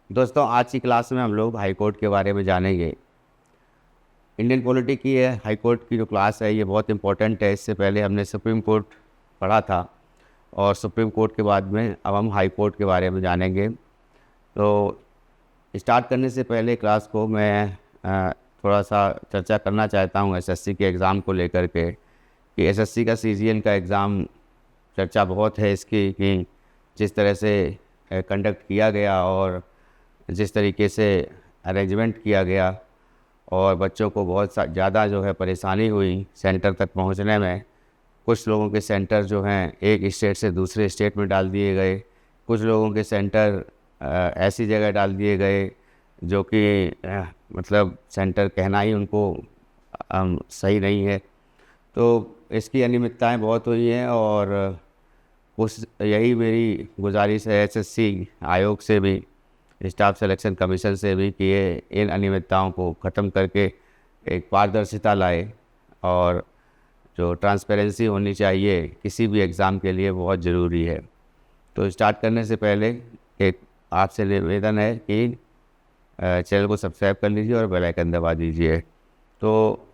दोस्तों, आज की क्लास में हम लोग हाई कोर्ट के बारे में जानेंगे। इंडियन पॉलिटी की है हाई कोर्ट की जो क्लास है ये बहुत इंपॉर्टेंट है। इससे पहले हमने सुप्रीम कोर्ट पढ़ा था और सुप्रीम कोर्ट के बाद में अब हम हाई कोर्ट के बारे में जानेंगे। तो स्टार्ट करने से पहले क्लास को मैं थोड़ा सा चर्चा करना चाहता हूँ एसएससी के एग्ज़ाम को लेकर के कि एसएससी का सीजीएल का एग्ज़ाम चर्चा बहुत है इसकी कि जिस तरह से कंडक्ट किया गया और जिस तरीके से अरेंजमेंट किया गया और बच्चों को बहुत ज़्यादा जो है परेशानी हुई सेंटर तक पहुंचने में। कुछ लोगों के सेंटर जो हैं एक स्टेट से दूसरे स्टेट में डाल दिए गए, कुछ लोगों के सेंटर ऐसी जगह डाल दिए गए जो कि मतलब सेंटर कहना ही उनको सही नहीं है। तो इसकी अनियमितताएं बहुत हुई हैं और उस यही मेरी गुजारिश है एसएससी आयोग से भी, स्टाफ सिलेक्शन कमीशन से भी कि ये इन अनियमितताओं को ख़त्म करके एक पारदर्शिता लाए और जो ट्रांसपेरेंसी होनी चाहिए किसी भी एग्ज़ाम के लिए बहुत ज़रूरी है। तो स्टार्ट करने से पहले एक आपसे निवेदन है कि चैनल को सब्सक्राइब कर लीजिए और बेल आइकन दबा दीजिए। तो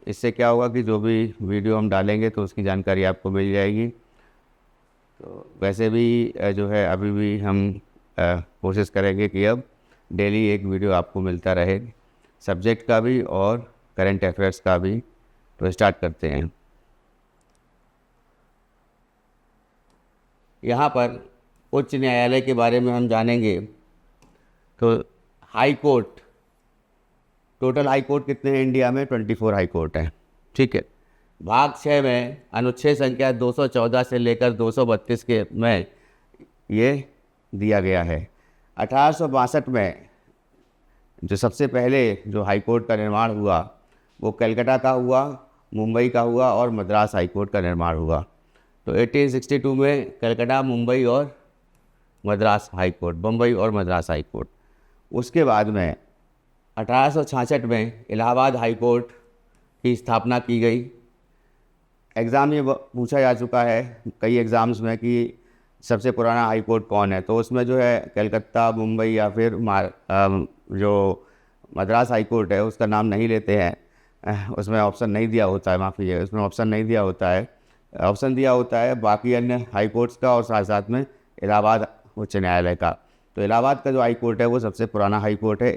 इससे क्या होगा कि जो भी वीडियो हम डालेंगे तो उसकी जानकारी आपको मिल जाएगी। तो वैसे भी जो है अभी भी हम कोशिश करेंगे कि अब डेली एक वीडियो आपको मिलता रहे, सब्जेक्ट का भी और करंट अफेयर्स का भी। तो स्टार्ट करते हैं। यहाँ पर उच्च न्यायालय के बारे में हम जानेंगे। तो high court, total high court कितने हैं इंडिया में? 24 हाई कोर्ट हैं, ठीक है। भाग 6 में अनुच्छेद संख्या 214 से लेकर 232 के में ये दिया गया है। 1862 में जो सबसे पहले जो हाई कोर्ट का निर्माण हुआ वो कलकत्ता का हुआ, मुंबई का हुआ और मद्रास हाई कोर्ट का निर्माण हुआ। तो 1862 में कलकत्ता, मुंबई और मद्रास हाई कोर्ट, बम्बई और मद्रास हाई कोर्ट। उसके बाद में 1866 में इलाहाबाद हाई कोर्ट की स्थापना की गई। एग्ज़ाम ये पूछा जा चुका है कई एग्ज़ाम्स में कि सबसे पुराना हाई कोर्ट कौन है, तो उसमें जो है कलकत्ता, मुंबई या फिर जो मद्रास हाई कोर्ट है उसका नाम नहीं लेते हैं। उसमें ऑप्शन नहीं दिया होता है, माफ़ी है, उसमें ऑप्शन नहीं दिया होता है। ऑप्शन दिया होता है बाकी अन्य हाई कोर्ट्स का और साथ साथ में इलाहाबाद उच्च न्यायालय का। तो इलाहाबाद का जो हाई कोर्ट है वो सबसे पुराना हाई कोर्ट है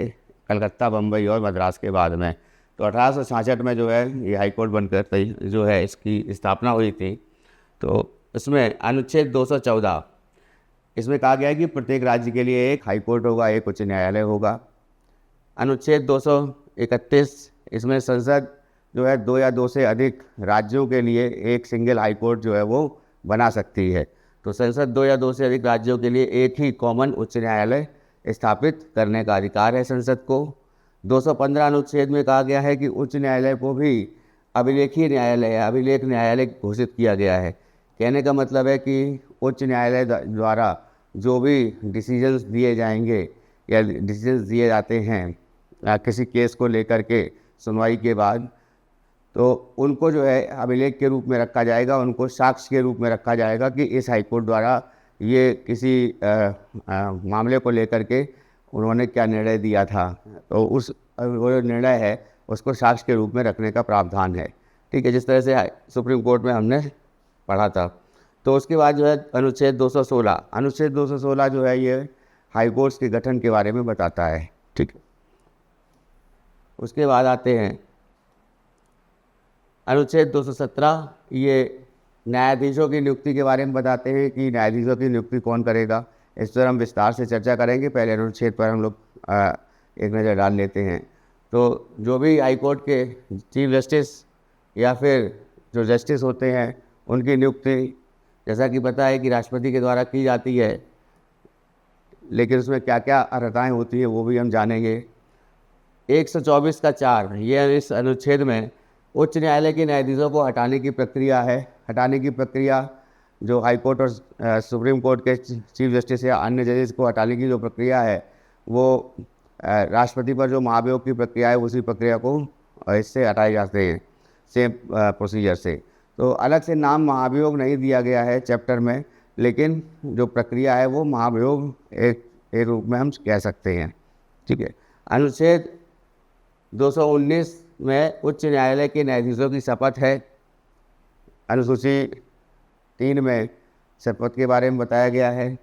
कलकत्ता, बम्बई और मद्रास के बाद में। तो 1866 में जो है ये हाई कोर्ट बनकर जो है इसकी स्थापना हुई थी। तो इसमें अनुच्छेद 214 इसमें कहा गया है कि प्रत्येक राज्य के लिए एक हाई कोर्ट होगा, एक उच्च न्यायालय होगा। अनुच्छेद 231 इसमें संसद जो है 2 या 2 से अधिक राज्यों के लिए एक सिंगल हाई कोर्ट जो है वो बना सकती है। तो संसद 2 या 2 से अधिक राज्यों के लिए एक ही कॉमन उच्च न्यायालय स्थापित करने का अधिकार है संसद को। 215 अनुच्छेद में कहा गया है कि उच्च न्यायालय को भी अभिलेखीय न्यायालय, अभिलेख न्यायालय घोषित किया गया है। कहने का मतलब है कि उच्च न्यायालय द्वारा जो भी डिसीजंस दिए जाएंगे या डिसीजंस दिए जाते हैं किसी केस को लेकर के सुनवाई के बाद, तो उनको जो है अभिलेख के रूप में रखा जाएगा, उनको साक्ष्य के रूप में रखा जाएगा कि इस हाईकोर्ट द्वारा ये किसी मामले को लेकर के उन्होंने क्या निर्णय दिया था। तो उस वो जो निर्णय है उसको साक्ष्य के रूप में रखने का प्रावधान है, ठीक है, जिस तरह से सुप्रीम कोर्ट में हमने पढ़ा था। तो उसके बाद जो है अनुच्छेद 216 जो है ये हाई कोर्ट्स के गठन के बारे में बताता है, ठीक है। उसके बाद आते हैं अनुच्छेद 217, ये न्यायाधीशों की नियुक्ति के बारे में बताते हैं कि न्यायाधीशों की नियुक्ति कौन करेगा। इस पर हम विस्तार से चर्चा करेंगे। पहले अनुच्छेद पर हम लोग एक नज़र डाल लेते हैं। तो जो भी हाई कोर्ट के चीफ जस्टिस या फिर जो जस्टिस होते हैं उनकी नियुक्ति जैसा कि पता है कि राष्ट्रपति के द्वारा की जाती है, लेकिन उसमें क्या क्या अर्हताएँ होती हैं वो भी हम जानेंगे। 124 का 4 ये इस अनुच्छेद में उच्च न्यायालय के न्यायाधीशों को हटाने की प्रक्रिया है। हटाने की प्रक्रिया जो हाई कोर्ट और सुप्रीम कोर्ट के चीफ जस्टिस या अन्य जजेस को हटाने की जो प्रक्रिया है वो राष्ट्रपति पर जो महाभियोग की प्रक्रिया है उसी प्रक्रिया को इससे हटाए जाते हैं, सेम प्रोसीजर से। तो अलग से नाम महाभियोग नहीं दिया गया है चैप्टर में, लेकिन जो प्रक्रिया है वो महाभियोग एक रूप में हम कह सकते हैं, ठीक है। अनुच्छेद 219 में उच्च न्यायालय के न्यायाधीशों की शपथ है। अनुसूची 3 में शपथ के बारे में बताया गया है।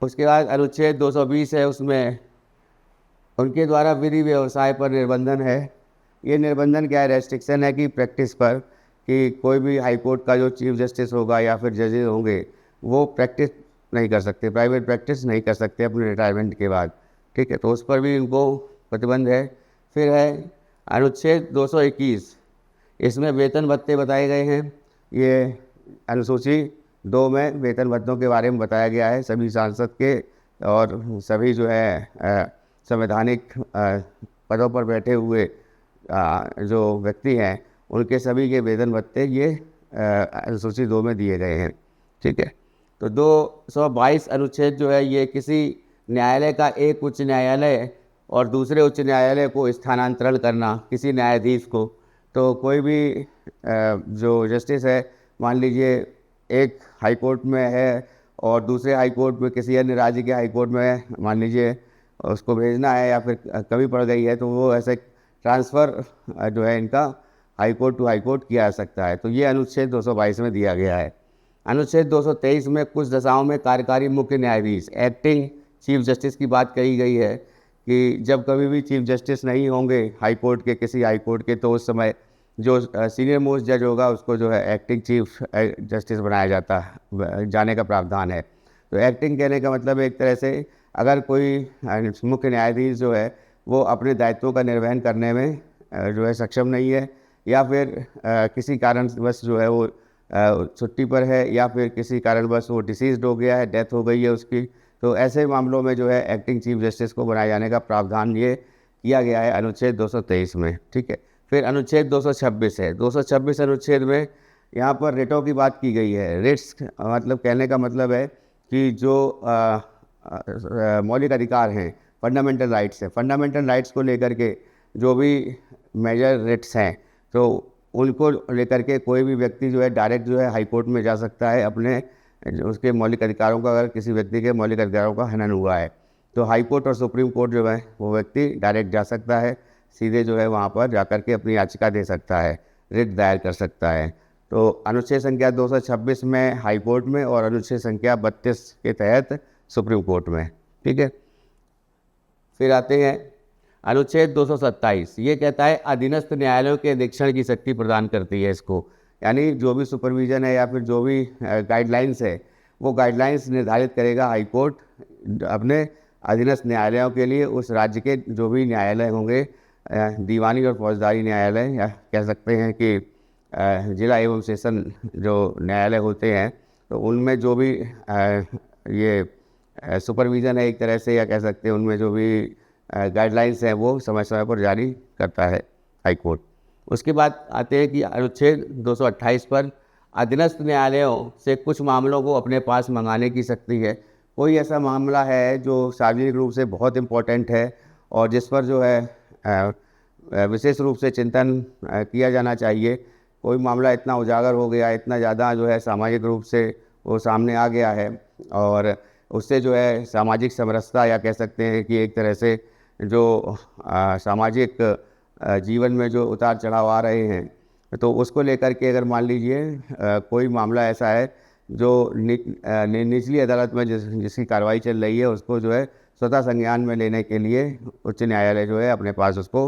उसके बाद अनुच्छेद 220 है, उसमें उनके द्वारा विधि व्यवसाय पर निर्बंधन है। ये निर्बंधन क्या है? रेस्ट्रिक्शन है कि प्रैक्टिस पर, कि कोई भी हाई कोर्ट का जो चीफ जस्टिस होगा या फिर जजेस होंगे वो प्रैक्टिस नहीं कर सकते, प्राइवेट प्रैक्टिस नहीं कर सकते अपने रिटायरमेंट के बाद। ठीक है, तो उस पर भी उनको प्रतिबंध है। फिर है अनुच्छेद 221, इसमें वेतन भत्ते बताए गए हैं। ये अनुसूची 2 में वेतन भत्तों के बारे में बताया गया है। सभी सांसद के और सभी जो है संवैधानिक पदों पर बैठे हुए जो व्यक्ति हैं उनके सभी के वेतन भत्ते ये अनुसूची 2 में दिए गए हैं। ठीक है, तो 222 अनुच्छेद जो है ये किसी न्यायालय का एक उच्च न्यायालय और दूसरे उच्च न्यायालय को स्थानांतरण करना, किसी न्यायाधीश को। तो कोई भी जो जस्टिस है, मान लीजिए एक हाई कोर्ट में है और दूसरे हाई कोर्ट में, किसी अन्य राज्य के हाई कोर्ट में मान लीजिए उसको भेजना है या फिर कमी पड़ गई है, तो वो ऐसे ट्रांसफ़र जो है इनका high court to high court किया जा सकता है। तो ये अनुच्छेद 222 में दिया गया है। अनुच्छेद 223 में कुछ दशाओं में कार्यकारी मुख्य न्यायाधीश, एक्टिंग चीफ जस्टिस की बात कही गई है कि जब कभी भी चीफ जस्टिस नहीं होंगे हाई कोर्ट के, किसी हाई कोर्ट के, तो उस समय जो सीनियर मोस्ट जज होगा उसको जो है एक्टिंग चीफ जस्टिस बनाया जाने का प्रावधान है। तो एक्टिंग कहने का मतलब एक तरह से अगर कोई मुख्य न्यायाधीश जो है वो अपने दायित्वों का निर्वहन करने में जो है सक्षम नहीं है, या फिर किसी कारणवश जो है वो छुट्टी पर है, या फिर किसी कारणवश वो डिसीज्ड हो गया है, डेथ हो गई है उसकी, तो ऐसे मामलों में जो है एक्टिंग चीफ जस्टिस को बनाए जाने का प्रावधान ये किया गया है अनुच्छेद 223 में। ठीक है, फिर अनुच्छेद 226 है। 226 अनुच्छेद में यहाँ पर रिटों की बात की गई है। रिट्स मतलब कहने का मतलब है कि जो मौलिक अधिकार हैं, फंडामेंटल राइट्स हैं, फंडामेंटल राइट्स को लेकर के जो भी मेजर रिट्स हैं, तो उनको लेकर के कोई भी व्यक्ति जो है डायरेक्ट जो है हाई कोर्ट में जा सकता है अपने उसके मौलिक अधिकारों का, अगर किसी व्यक्ति के मौलिक अधिकारों का हनन हुआ है तो हाई कोर्ट और सुप्रीम कोर्ट जो है वो व्यक्ति डायरेक्ट जा सकता है, सीधे जो है वहाँ पर जाकर के अपनी याचिका दे सकता है, रिट दायर कर सकता है। तो अनुच्छेद संख्या 226 में हाई कोर्ट में और अनुच्छेद संख्या 32 के तहत सुप्रीम कोर्ट में। ठीक है, फिर आते हैं अनुच्छेद 227। ये कहता है अधीनस्थ न्यायालयों के निरीक्षण की शक्ति प्रदान करती है इसको, यानी जो भी सुपरविज़न है या फिर जो भी गाइडलाइंस है वो गाइडलाइंस निर्धारित करेगा हाई कोर्ट अपने अधीनस्थ न्यायालयों के लिए। उस राज्य के जो भी न्यायालय होंगे, दीवानी और फौजदारी न्यायालय, या कह सकते हैं कि जिला एवं सेशन जो न्यायालय होते हैं, तो उनमें जो भी ये सुपरविज़न है एक तरह से, या कह सकते हैं उनमें जो भी गाइडलाइंस हैं वो समय समय पर जारी करता है हाई कोर्ट। उसके बाद आते हैं कि अनुच्छेद 228 पर अधीनस्थ न्यायालयों से कुछ मामलों को अपने पास मंगाने की शक्ति है। कोई ऐसा मामला है जो सार्वजनिक रूप से बहुत इम्पोर्टेंट है और जिस पर जो है विशेष रूप से चिंतन किया जाना चाहिए, कोई मामला इतना उजागर हो गया, इतना ज़्यादा जो है सामाजिक रूप से वो सामने आ गया है और उससे जो है सामाजिक समरसता, या कह सकते हैं कि एक तरह से जो सामाजिक जीवन में जो उतार चढ़ाव आ रहे हैं, तो उसको लेकर के अगर मान लीजिए कोई मामला ऐसा है जो निचली अदालत में जिसकी कार्रवाई चल रही है, उसको जो है स्वतः संज्ञान में लेने के लिए उच्च न्यायालय जो है अपने पास उसको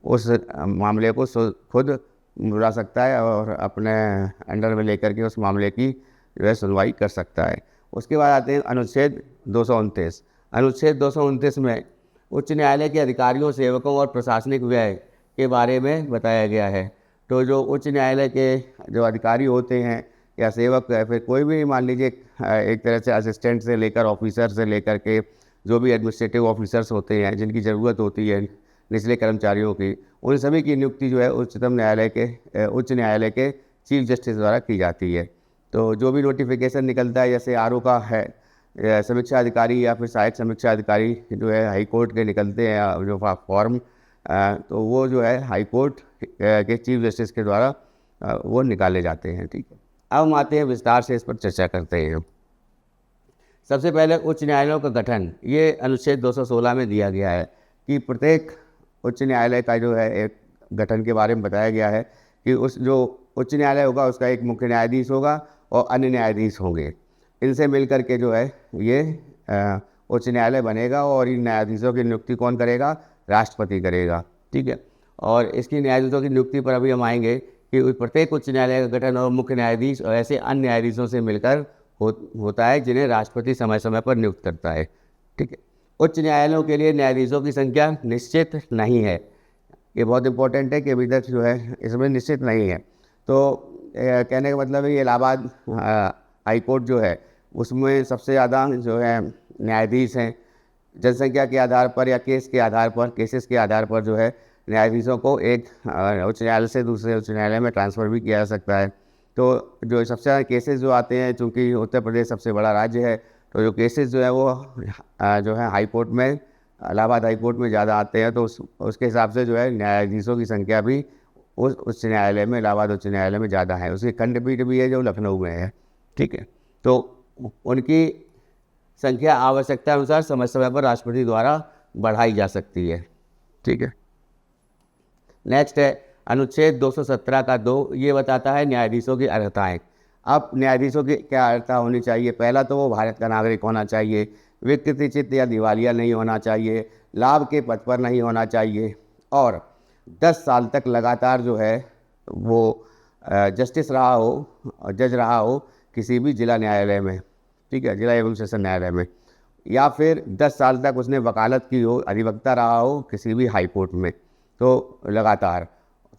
उस मामले को खुद बुला सकता है और अपने अंडर में लेकर के उस मामले की जो है सुनवाई कर सकता है। उसके बाद आते हैं अनुच्छेद 229। अनुच्छेद 229 में उच्च न्यायालय के अधिकारियों, सेवकों और प्रशासनिक व्यय के बारे में बताया गया है। तो जो उच्च न्यायालय के जो अधिकारी होते हैं या सेवक या फिर कोई भी मान लीजिए एक तरह से असिस्टेंट से लेकर ऑफिसर से लेकर के जो भी एडमिनिस्ट्रेटिव ऑफिसर्स होते हैं जिनकी ज़रूरत होती है निचले कर्मचारियों की, उन सभी की नियुक्ति जो है उच्च न्यायालय के चीफ जस्टिस द्वारा की जाती है। तो जो भी नोटिफिकेशन निकलता है, जैसे आरओ का है, समीक्षा अधिकारी या फिर सहायक समीक्षा अधिकारी जो है हाई कोर्ट के निकलते हैं जो फॉर्म, तो वो जो है हाई कोर्ट के चीफ जस्टिस के द्वारा वो निकाले जाते हैं। ठीक है, अब हम आते हैं विस्तार से इस पर चर्चा करते हैं। सबसे पहले उच्च न्यायालयों का गठन, ये अनुच्छेद 216 में दिया गया है कि प्रत्येक उच्च न्यायालय का जो है एक गठन के बारे में बताया गया है कि उस जो उच्च न्यायालय होगा उसका एक मुख्य न्यायाधीश होगा और अन्य न्यायाधीश होंगे। इनसे मिलकर के जो है ये उच्च न्यायालय बनेगा और इन न्यायाधीशों की नियुक्ति कौन करेगा? राष्ट्रपति करेगा। ठीक है। और इसकी न्यायाधीशों की नियुक्ति पर अभी हम आएंगे कि प्रत्येक उच्च न्यायालय का गठन और मुख्य न्यायाधीश और ऐसे अन्य न्यायाधीशों से मिलकर होता है, जिन्हें राष्ट्रपति समय समय पर नियुक्त करता है। ठीक है। उच्च न्यायालयों के लिए न्यायाधीशों की संख्या निश्चित नहीं है। ये बहुत इंपॉर्टेंट है कि अभी तक जो है इसमें निश्चित नहीं है। तो कहने का मतलब है ये इलाहाबाद हाई कोर्ट जो है उसमें सबसे ज़्यादा जो है न्यायाधीश हैं। जनसंख्या के आधार पर या केसेस के आधार पर जो है न्यायाधीशों को एक उच्च न्यायालय से दूसरे उच्च न्यायालय में ट्रांसफ़र भी किया जा सकता है। तो जो सबसे ज़्यादा केसेस जो आते हैं, चूँकि उत्तर प्रदेश सबसे बड़ा राज्य है, तो जो केसेस जो है वो जो है हाई कोर्ट में, इलाहाबाद हाई कोर्ट में ज़्यादा आते हैं। तो उसके हिसाब से जो है न्यायाधीशों की संख्या भी उस उच्च न्यायालय में, इलाहाबाद उच्च न्यायालय में ज़्यादा है। उसकी खंडपीठ भी है जो लखनऊ में है। ठीक है। तो उनकी संख्या आवश्यकता अनुसार समय समय पर राष्ट्रपति द्वारा बढ़ाई जा सकती है। ठीक है। नेक्स्ट है अनुच्छेद 217 का 2, ये बताता है न्यायाधीशों की अर्हताएँ। अब न्यायाधीशों की क्या अर्हता होनी चाहिए? पहला तो वो भारत का नागरिक होना चाहिए, विकृतिचित्त या दिवालिया नहीं होना चाहिए, लाभ के पद पर नहीं होना चाहिए और 10 साल तक लगातार जो है वो जस्टिस रहा हो, जज रहा हो किसी भी जिला न्यायालय में। ठीक है, जिला एवं सेशन न्यायालय में, या फिर 10 साल तक उसने वकालत की हो, अधिवक्ता रहा हो किसी भी हाई कोर्ट में। तो लगातार,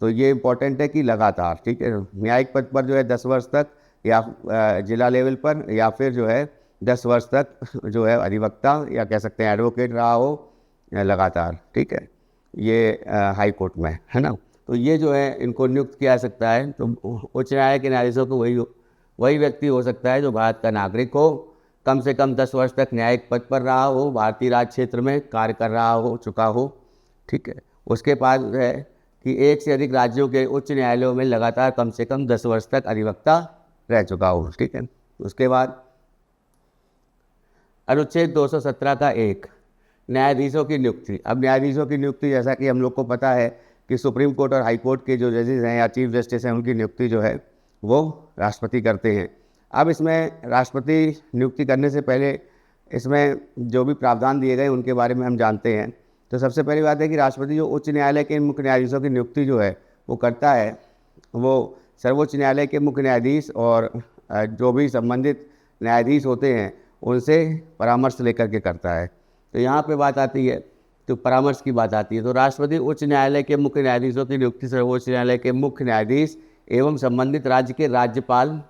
तो ये इम्पोर्टेंट है कि लगातार। ठीक है। न्यायिक पद पर जो है 10 वर्ष तक या जिला लेवल पर, या फिर जो है 10 वर्ष तक जो है अधिवक्ता या कह सकते हैं एडवोकेट रहा हो लगातार। ठीक है, ये हाई कोर्ट में है ना। तो ये जो है इनको नियुक्त किया जा सकता है। तो उच्च न्यायालय के न्यायाधीशों को वही व्यक्ति हो सकता है जो भारत का नागरिक हो, कम से कम 10 वर्ष तक न्यायिक पद पर रहा हो, भारतीय राज क्षेत्र में कार्य कर रहा हो चुका हो। ठीक है। उसके बाद है कि एक से अधिक राज्यों के उच्च न्यायालयों में लगातार कम से कम 10 वर्ष तक अधिवक्ता रह चुका हो। ठीक है। उसके बाद अनुच्छेद 217 का 1, न्यायाधीशों की नियुक्ति। अब न्यायाधीशों की नियुक्ति, जैसा कि हम लोग को पता है कि सुप्रीम कोर्ट और हाई कोर्ट के जो जजेस हैं या चीफ जस्टिस हैं, उनकी नियुक्ति जो है वो राष्ट्रपति करते हैं। अब इसमें राष्ट्रपति नियुक्ति करने से पहले इसमें जो भी प्रावधान दिए गए उनके बारे में हम जानते हैं। तो सबसे पहली बात है कि राष्ट्रपति जो उच्च न्यायालय के मुख्य न्यायाधीशों की नियुक्ति जो है वो करता है, वो सर्वोच्च न्यायालय के मुख्य न्यायाधीश और जो भी संबंधित न्यायाधीश होते हैं उनसे परामर्श लेकर के करता है। तो यहाँ पे बात आती है, तो परामर्श की बात आती है। तो राष्ट्रपति उच्च न्यायालय के मुख्य न्यायाधीशों की नियुक्ति सर्वोच्च न्यायालय के मुख्य न्यायाधीश एवं संबंधित राज्य के राज्यपाल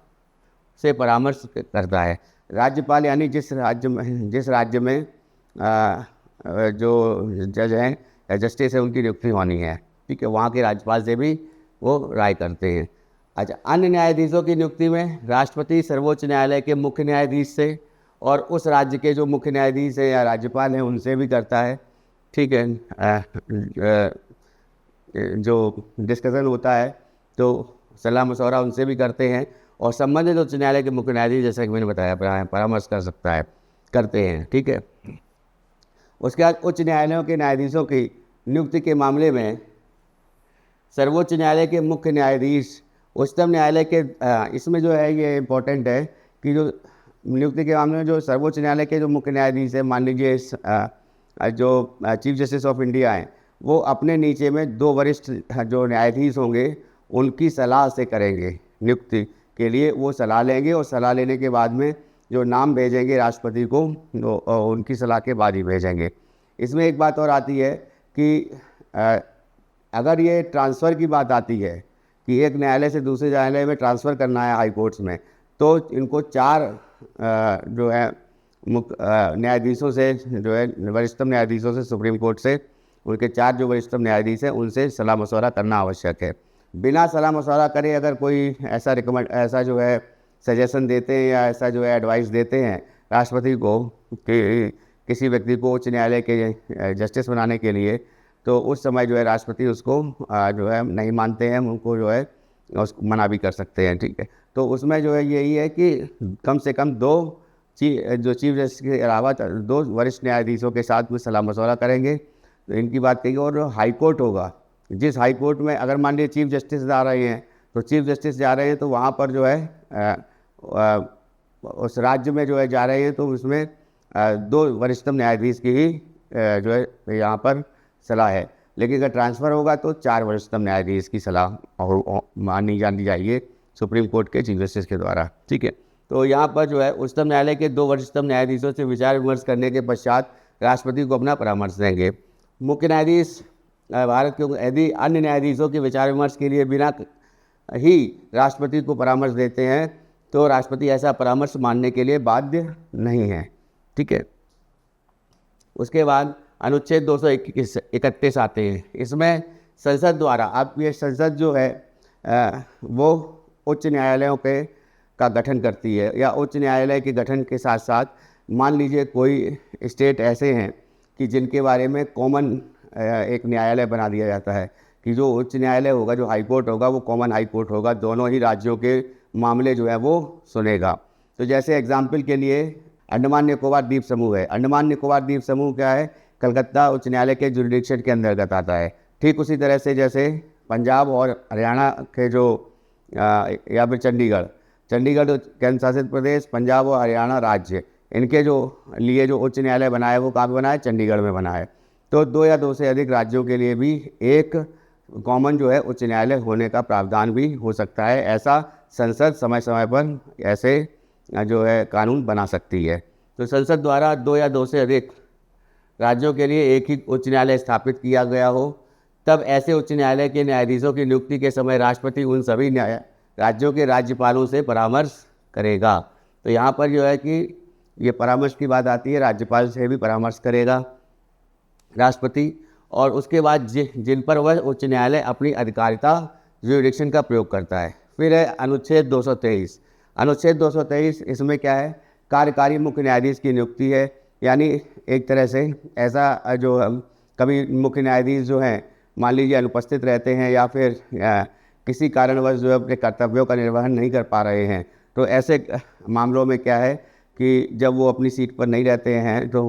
से परामर्श करता है। राज्यपाल यानी जिस राज्य में जो जज हैं या जस्टिस है उनकी नियुक्ति होनी है। ठीक है, वहाँ के राज्यपाल से भी वो राय करते हैं। अच्छा, अन्य न्यायाधीशों की नियुक्ति में राष्ट्रपति सर्वोच्च न्यायालय के मुख्य न्यायाधीश से और उस राज्य के जो मुख्य न्यायाधीश है या राज्यपाल हैं उनसे भी करता है। ठीक है। जो डिस्कशन होता है तो सलाह मशवरा उनसे भी करते हैं और संबंधित उच्च न्यायालय के मुख्य न्यायाधीश, जैसा कि मैंने बताया, परामर्श कर सकता है, करते हैं। ठीक है। उसके बाद उच्च न्यायालयों के न्यायाधीशों की नियुक्ति के मामले में सर्वोच्च न्यायालय के मुख्य न्यायाधीश, उच्चतम न्यायालय के इसमें जो है ये इम्पोर्टेंट है कि जो नियुक्ति के मामले में जो सर्वोच्च न्यायालय के जो मुख्य न्यायाधीश है, मान लीजिए जो चीफ जस्टिस ऑफ इंडिया हैं, वो अपने नीचे में 2 वरिष्ठ जो न्यायाधीश होंगे उनकी सलाह से करेंगे। नियुक्ति के लिए वो सलाह लेंगे और सलाह लेने के बाद में जो नाम भेजेंगे राष्ट्रपति को, उनकी सलाह के बाद ही भेजेंगे। इसमें एक बात और आती है कि अगर ये ट्रांसफ़र की बात आती है कि एक न्यायालय से दूसरे न्यायालय में ट्रांसफ़र करना है हाई कोर्ट्स में, तो इनको 4 जो है न्यायाधीशों से, जो है वरिष्ठतम न्यायाधीशों से, सुप्रीम कोर्ट से उनके 4 जो वरिष्ठतम न्यायाधीश हैं उनसे सलाह मशवरा करना आवश्यक है। बिना सलाह मशवरा करे अगर कोई ऐसा जो है सजेशन देते हैं या ऐसा जो है एडवाइस देते हैं राष्ट्रपति को कि किसी व्यक्ति को उच्च न्यायालय के जस्टिस बनाने के लिए, तो उस समय जो है राष्ट्रपति उसको जो है नहीं मानते हैं, उनको जो है उसको मना भी कर सकते हैं। ठीक है। तो उसमें जो है यही है कि कम से कम 2 जो चीफ जस्टिस के अलावा 2 वरिष्ठ न्यायाधीशों के साथ में सलाह मशवरा करेंगे। तो इनकी बात कही। और हाई कोर्ट होगा, जिस हाई कोर्ट में अगर मान लीजिए चीफ जस्टिस जा रहे हैं, तो चीफ जस्टिस जा रहे हैं तो वहाँ पर जो है उस राज्य में जो है जा रहे हैं तो उसमें 2 वरिष्ठतम न्यायाधीश की ही जो है यहाँ पर सलाह है। लेकिन अगर ट्रांसफ़र होगा तो 4 वरिष्ठतम न्यायाधीश की सलाह मानी जानी चाहिए सुप्रीम कोर्ट के चीफ जस्टिस के द्वारा। ठीक है, तो यहाँ पर जो है उच्चतम न्यायालय के 2 वरिष्ठतम न्यायाधीशों से विचार विमर्श करने के पश्चात राष्ट्रपति को अपना परामर्श देंगे। मुख्य न्यायाधीश भारत के यदि अन्य न्यायाधीशों के विचार विमर्श के लिए बिना ही राष्ट्रपति को परामर्श देते हैं तो राष्ट्रपति ऐसा परामर्श मानने के लिए बाध्य नहीं है। ठीक है, उसके बाद अनुच्छेद 231 आते हैं। इसमें संसद द्वारा, अब ये संसद जो है वो उच्च न्यायालयों का गठन करती है, या उच्च न्यायालय के गठन के साथ साथ मान लीजिए कोई स्टेट ऐसे हैं कि जिनके बारे में कॉमन एक न्यायालय बना दिया जाता है कि जो उच्च न्यायालय होगा, जो हाई कोर्ट होगा, वो कॉमन हाई कोर्ट होगा, दोनों ही राज्यों के मामले जो है वो सुनेगा। तो जैसे एग्जाम्पल के लिए अंडमान निकोबार द्वीप समूह है। अंडमान निकोबार द्वीप समूह क्या है? कलकत्ता उच्च न्यायालय के जुरिडिक्शन के अंतर्गत आता है। ठीक उसी तरह से जैसे पंजाब और हरियाणा के जो या फिर चंडीगढ़ केंद्र शासित प्रदेश, पंजाब और हरियाणा राज्य, इनके जो लिए जो उच्च न्यायालय बना है वो कहाँ पे बना है? चंडीगढ़ में बना है। तो 2 या 2 से अधिक राज्यों के लिए भी एक कॉमन जो है उच्च न्यायालय होने का प्रावधान भी हो सकता है। ऐसा संसद समय समय पर ऐसे जो है कानून बना सकती है। तो संसद द्वारा 2 या 2 से अधिक राज्यों के लिए एक ही उच्च न्यायालय स्थापित किया गया हो, तब ऐसे उच्च न्यायालय के न्यायाधीशों की नियुक्ति के समय राष्ट्रपति उन सभी राज्यों के राज्यपालों से परामर्श करेगा। तो यहाँ पर जो है कि ये परामर्श की बात आती है, राज्यपाल से भी परामर्श करेगा राष्ट्रपति। और उसके बाद जिन पर वह उच्च न्यायालय अपनी अधिकारिता ज्यूरिडिक्शन का प्रयोग करता है। फिर है अनुच्छेद 223। अनुच्छेद 223 इसमें क्या है? कार्यकारी मुख्य न्यायाधीश की नियुक्ति है। यानी एक तरह से ऐसा जो कभी मुख्य न्यायाधीश जो हैं मान लीजिए अनुपस्थित रहते हैं या फिर किसी कारणवश जो अपने कर्तव्यों का निर्वहन नहीं कर पा रहे हैं, तो ऐसे मामलों में क्या है कि जब वो अपनी सीट पर नहीं रहते हैं तो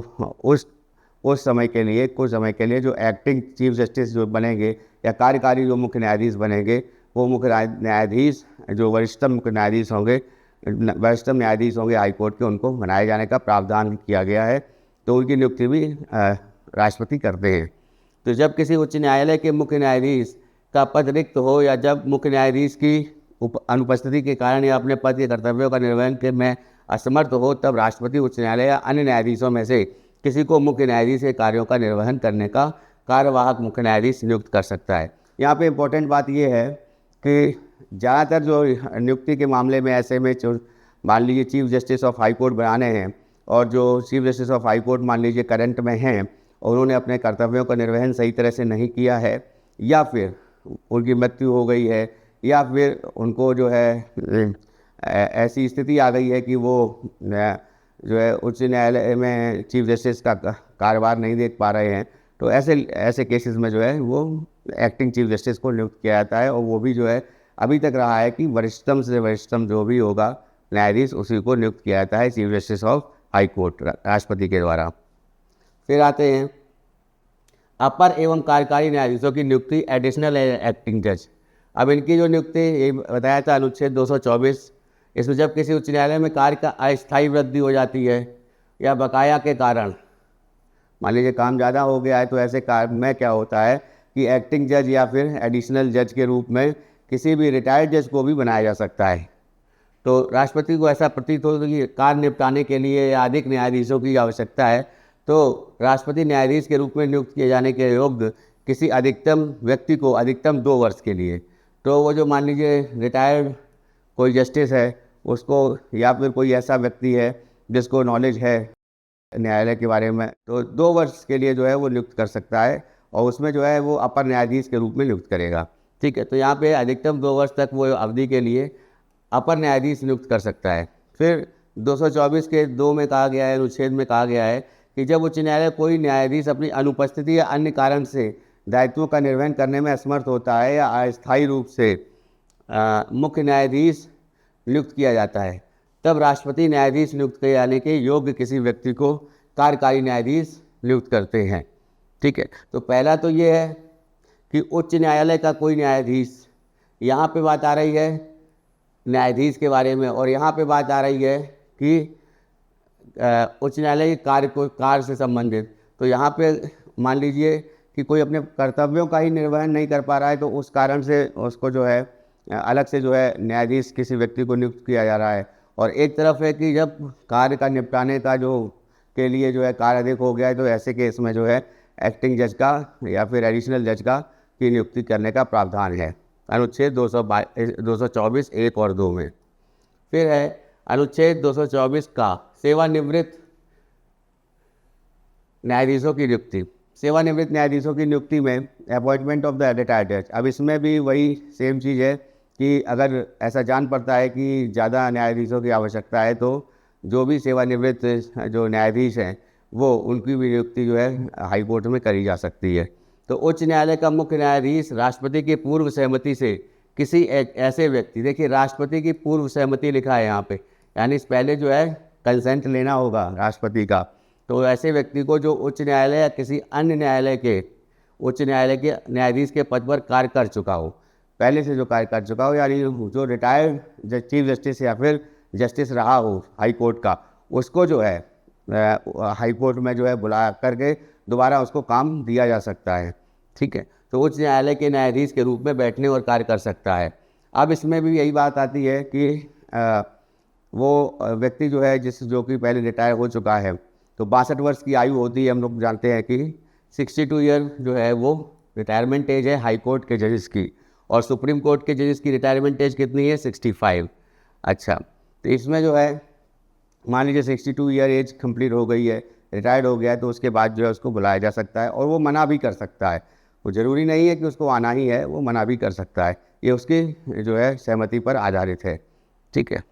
उस समय के लिए, कुछ समय के लिए जो एक्टिंग चीफ जस्टिस जो बनेंगे या कार्यकारी जो मुख्य न्यायाधीश बनेंगे, वो मुख्य न्यायाधीश जो वरिष्ठतम मुख्य न्यायाधीश होंगे, वरिष्ठतम न्यायाधीश होंगे हाई कोर्ट के, उनको बनाए जाने का प्रावधान किया गया है। तो उनकी नियुक्ति भी राष्ट्रपति करते हैं। तो जब किसी उच्च न्यायालय के मुख्य न्यायाधीश का पद रिक्त हो या जब मुख्य न्यायाधीश की अनुपस्थिति के कारण या अपने पद के कर्तव्यों का निर्वहन में असमर्थ हो, तब राष्ट्रपति उच्च न्यायालय या अन्य न्यायाधीशों में से किसी को मुख्य न्यायाधीश के कार्यों का निर्वहन करने का कार्यवाहक मुख्य न्यायाधीश नियुक्त कर सकता है। यहाँ पे इम्पोर्टेंट बात यह है कि ज़्यादातर जो नियुक्ति के मामले में ऐसे में मान लीजिए chief justice of high court बनाने हैं और जो chief justice of high court मान लीजिए करंट में हैं और उन्होंने अपने कर्तव्यों का निर्वहन सही तरह से नहीं किया है, या फिर उनकी मृत्यु हो गई है, या फिर उनको जो है ऐसी स्थिति आ गई है कि वो जो है उच्च न्यायालय में चीफ जस्टिस का कार्यभार नहीं देख पा रहे हैं, तो ऐसे केसेस में जो है वो एक्टिंग चीफ जस्टिस को नियुक्त किया जाता है। और वो भी जो है अभी तक रहा है कि वरिष्ठतम से वरिष्ठतम जो भी होगा न्यायाधीश, उसी को नियुक्त किया जाता है chief justice of high court राष्ट्रपति के द्वारा। फिर आते हैं अपर एवं कार्यकारी न्यायाधीशों की नियुक्ति, एडिशनल एक्टिंग जज। अब इनकी जो नियुक्ति ये बताया था अनुच्छेद 224, इसमें जब किसी उच्च न्यायालय में कार्य का अस्थायी वृद्धि हो जाती है या बकाया के कारण, मान लीजिए काम ज़्यादा हो गया है, तो ऐसे कार्य में क्या होता है कि एक्टिंग जज या फिर एडिशनल जज के रूप में किसी भी रिटायर्ड जज को भी बनाया जा सकता है। तो राष्ट्रपति को ऐसा प्रतीत हो कि कार्य निपटाने के लिए या अधिक न्यायाधीशों की आवश्यकता है, तो राष्ट्रपति न्यायाधीश के रूप में नियुक्त किए जाने के योग्य किसी अधिकतम व्यक्ति को अधिकतम 2 वर्ष के लिए, तो वो जो मान लीजिए रिटायर्ड कोई जस्टिस है उसको, या फिर कोई ऐसा व्यक्ति है जिसको नॉलेज है न्यायालय के बारे में, तो 2 वर्ष के लिए जो है वो नियुक्त कर सकता है और उसमें जो है वो अपर न्यायाधीश के रूप में नियुक्त करेगा। ठीक है, तो यहाँ पे अधिकतम 2 वर्ष तक वो अवधि के लिए अपर न्यायाधीश नियुक्त कर सकता है। फिर 224 के 2 में कहा गया है, अनुच्छेद में कहा गया है कि जब उच्च न्यायालय कोई न्यायाधीश अपनी अनुपस्थिति या अन्य कारण से दायित्वों का निर्वहन करने में असमर्थ होता है या अस्थायी रूप से मुख्य न्यायाधीश नियुक्त किया जाता है, तब राष्ट्रपति न्यायाधीश नियुक्त किए जाने के योग्य किसी व्यक्ति को कार्यकारी न्यायाधीश नियुक्त करते हैं। ठीक है, तो पहला तो ये है कि उच्च न्यायालय का कोई न्यायाधीश, यहाँ पे बात आ रही है न्यायाधीश के बारे में, और यहाँ पे बात आ रही है कि उच्च न्यायालय के कार्य से संबंधित। तो यहाँ पे मान लीजिए कि कोई अपने कर्तव्यों का ही निर्वहन नहीं कर पा रहा है, तो उस कारण से उसको जो है अलग से जो है न्यायाधीश किसी व्यक्ति को नियुक्त किया जा रहा है। और एक तरफ है कि जब कार्य का निपटाने का जो के लिए जो है कार्य अधिक हो गया है, तो ऐसे केस में जो है एक्टिंग जज का या फिर एडिशनल जज का की नियुक्ति करने का प्रावधान है अनुच्छेद 224 1 और 2 में। फिर है अनुच्छेद 224 का सेवानिवृत्त न्यायाधीशों की नियुक्ति। सेवानिवृत्त न्यायाधीशों की नियुक्ति में अपॉइंटमेंट ऑफ द रिटायर्ड जज। अब इसमें भी वही सेम चीज़ है कि अगर ऐसा जान पड़ता है कि ज़्यादा न्यायाधीशों की आवश्यकता है, तो जो भी सेवानिवृत्त जो न्यायाधीश हैं वो उनकी भी नियुक्ति जो है हाई कोर्ट में करी जा सकती है। तो उच्च न्यायालय का मुख्य न्यायाधीश राष्ट्रपति की पूर्व सहमति से किसी एक ऐसे व्यक्ति, देखिए राष्ट्रपति की पूर्व सहमति लिखा है यहाँ पे, यानी पहले जो है कंसेंट लेना होगा राष्ट्रपति का। तो ऐसे व्यक्ति को जो उच्च न्यायालय या किसी अन्य न्यायालय के उच्च न्यायालय के न्यायाधीश के पद पर कार्य कर चुका हो, पहले से जो कार्य कर चुका हो, यानी जो रिटायर्ड चीफ जस्टिस या फिर जस्टिस रहा हो हाई कोर्ट का, उसको जो है हाई कोर्ट में जो है बुला करके दोबारा उसको काम दिया जा सकता है। ठीक है, तो उच्च न्यायालय के न्यायाधीश के रूप में बैठने और कार्य कर सकता है। अब इसमें भी यही बात आती है कि वो व्यक्ति जो है जो कि पहले रिटायर हो चुका है, तो 62 वर्ष की आयु होती है। हम लोग जानते हैं कि 62 ईयर जो है वो रिटायरमेंट एज है हाई कोर्ट के जजेस की, और सुप्रीम कोर्ट के जजेस की रिटायरमेंट एज कितनी है? 65। अच्छा, तो इसमें जो है मान लीजिए 62 ईयर एज कंप्लीट हो गई है, रिटायर्ड हो गया है, तो उसके बाद जो है उसको बुलाया जा सकता है और वो मना भी कर सकता है। वो ज़रूरी नहीं है कि उसको आना ही है, वो मना भी कर सकता है। ये उसकी जो है सहमति पर आधारित है। ठीक है,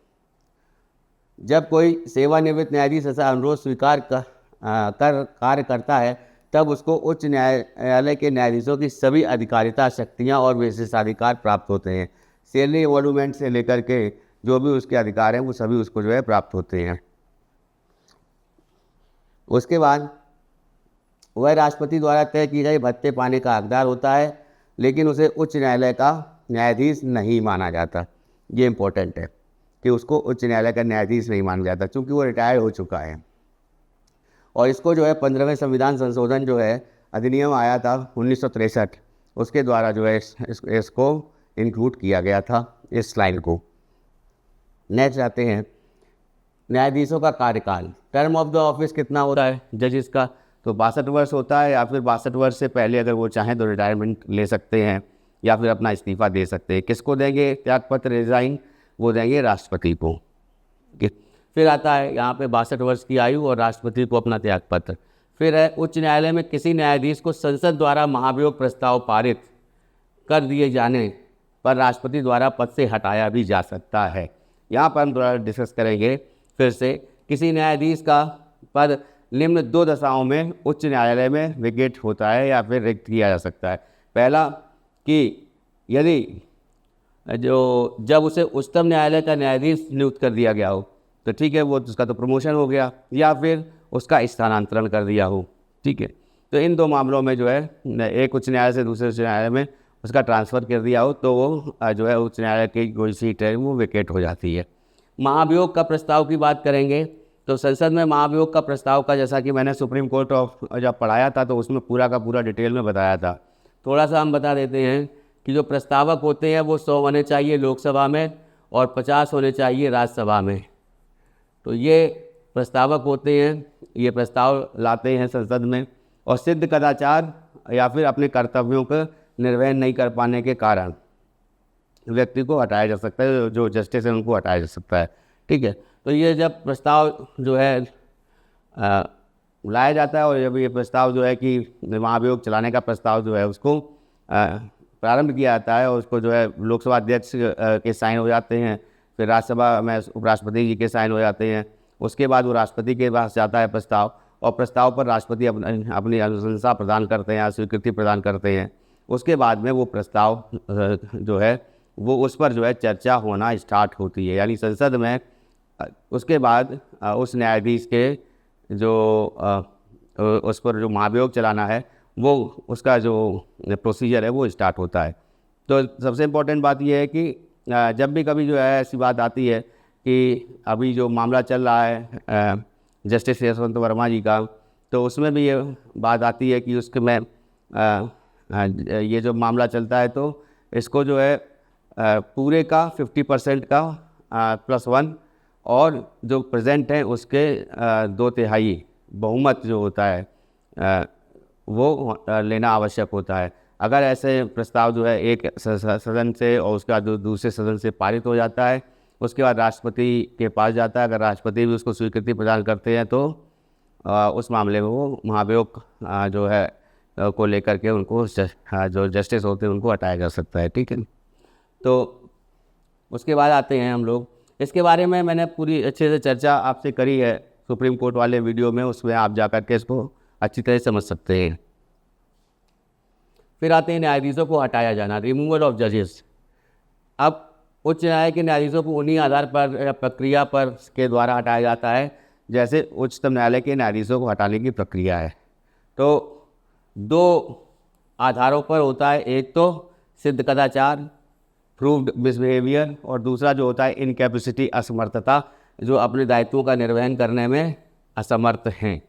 जब कोई सेवानिवृत्त न्यायाधीश ऐसा अनुरोध स्वीकार कर कार्य करता है, तब उसको उच्च न्यायालय के न्यायाधीशों की सभी अधिकारिता, शक्तियाँ और विशेषाधिकार प्राप्त होते हैं। सैलरी एवॉल्यूमेंट से लेकर के जो भी उसके अधिकार हैं वो सभी उसको जो है प्राप्त होते हैं। उसके बाद वह राष्ट्रपति द्वारा तय की गई भत्ते पाने का हकदार होता है, लेकिन उसे उच्च न्यायालय का न्यायाधीश नहीं माना जाता। ये इम्पोर्टेंट है कि उसको उच्च न्यायालय का न्यायाधीश नहीं माना जाता, क्योंकि वो रिटायर हो चुका है। और इसको जो है 15वें संविधान संशोधन जो है अधिनियम आया था 1963, उसके द्वारा जो है इसको इंक्लूड किया गया था, इस लाइन को। नेक्स्ट आते हैं न्यायाधीशों का कार्यकाल। टर्म ऑफ द ऑफिस कितना होता है जजेस का? तो 62 वर्ष होता है, या फिर 62 वर्ष से पहले अगर वो चाहें तो रिटायरमेंट ले सकते हैं या फिर अपना इस्तीफा दे सकते हैं। किसको देंगे त्यागपत्र, रिजाइन? वो देंगे राष्ट्रपति को। फिर आता है यहाँ पे 62 वर्ष की आयु और राष्ट्रपति को अपना त्यागपत्र। फिर है उच्च न्यायालय में किसी न्यायाधीश को संसद द्वारा महाभियोग प्रस्ताव पारित कर दिए जाने पर राष्ट्रपति द्वारा पद से हटाया भी जा सकता है। यहाँ पर हम थोड़ा डिस्कस करेंगे फिर से। किसी न्यायाधीश का पद निम्न 2 दशाओं में उच्च न्यायालय में वेकेट होता है या फिर रिक्त किया जा सकता है। पहला कि यदि जब उसे उच्चतम न्यायालय का न्यायाधीश नियुक्त कर दिया गया हो, तो ठीक है, वो उसका तो प्रमोशन हो गया, या फिर उसका स्थानांतरण कर दिया हो। ठीक है, तो इन 2 मामलों में जो है एक उच्च न्यायालय से दूसरे उच्च न्यायालय में उसका ट्रांसफ़र कर दिया हो, तो वो जो है उच्च न्यायालय की कोई सीट है वो वेकेट हो जाती है। महाभियोग का प्रस्ताव की बात करेंगे तो संसद में महाभियोग का प्रस्ताव का, जैसा कि मैंने सुप्रीम कोर्ट ऑफ जब पढ़ाया था तो उसमें पूरा का पूरा डिटेल में बताया था। थोड़ा सा हम बता देते हैं कि जो प्रस्तावक होते हैं वो 100 होने चाहिए लोकसभा में और 50 होने चाहिए राज्यसभा में। तो ये प्रस्तावक होते हैं, ये प्रस्ताव लाते हैं संसद में, और सिद्ध कदाचार या फिर अपने कर्तव्यों का निर्वहन नहीं कर पाने के कारण व्यक्ति को हटाया जा सकता है, जो जस्टिस है उनको हटाया जा सकता है। ठीक है, तो ये जब प्रस्ताव जो है लाया जाता है, और जब ये प्रस्ताव जो है कि महाभियोग चलाने का प्रस्ताव जो है उसको प्रारंभ किया जाता है, और उसको जो है लोकसभा अध्यक्ष के साइन हो जाते हैं, फिर राज्यसभा में उपराष्ट्रपति जी के साइन हो जाते हैं। उसके बाद वो राष्ट्रपति के पास जाता है प्रस्ताव, और प्रस्ताव पर राष्ट्रपति अपनी अनुशंसा प्रदान करते हैं, स्वीकृति प्रदान करते हैं। उसके बाद में वो प्रस्ताव जो है वो उस पर जो है चर्चा होना स्टार्ट होती है, यानी संसद में उसके बाद उस न्यायाधीश के जो उस पर जो महाभियोग चलाना है वो उसका जो प्रोसीजर है वो स्टार्ट होता है। तो सबसे इम्पोर्टेंट बात यह है कि जब भी कभी जो है ऐसी बात आती है कि अभी जो मामला चल रहा है जस्टिस यशवंत वर्मा जी का, तो उसमें भी ये बात आती है कि उसके में ये जो मामला चलता है तो इसको जो है पूरे का 50% का +1 और जो प्रेजेंट है उसके 2/3 बहुमत जो होता है वो लेना आवश्यक होता है। अगर ऐसे प्रस्ताव जो है एक सदन से और उसके बाद दूसरे सदन से पारित हो जाता है, उसके बाद राष्ट्रपति के पास जाता है। अगर राष्ट्रपति भी उसको स्वीकृति प्रदान करते हैं तो उस मामले में वो महाभियोग जो है को लेकर के उनको जो जस्टिस होते हैं उनको हटाया जा सकता है। ठीक है, तो उसके बाद आते हैं हम लोग, इसके बारे में मैंने पूरी अच्छे से चर्चा आपसे करी है सुप्रीम कोर्ट वाले वीडियो में, उसमें आप जा कर के इसको अच्छी तरह समझ सकते हैं। फिर आते हैं न्यायाधीशों को हटाया जाना, रिमूवल ऑफ जजेस। अब उच्च न्यायालय के न्यायाधीशों को उन्हीं आधार पर या प्रक्रिया पर के द्वारा हटाया जाता है जैसे उच्चतम न्यायालय के न्यायाधीशों को हटाने की प्रक्रिया है। तो 2 आधारों पर होता है, एक तो सिद्ध कदाचार प्रूव्ड मिसबिहेवियर और दूसरा जो होता है इनकैपेसिटी असमर्थता, जो अपने दायित्वों का निर्वहन करने में असमर्थ हैं।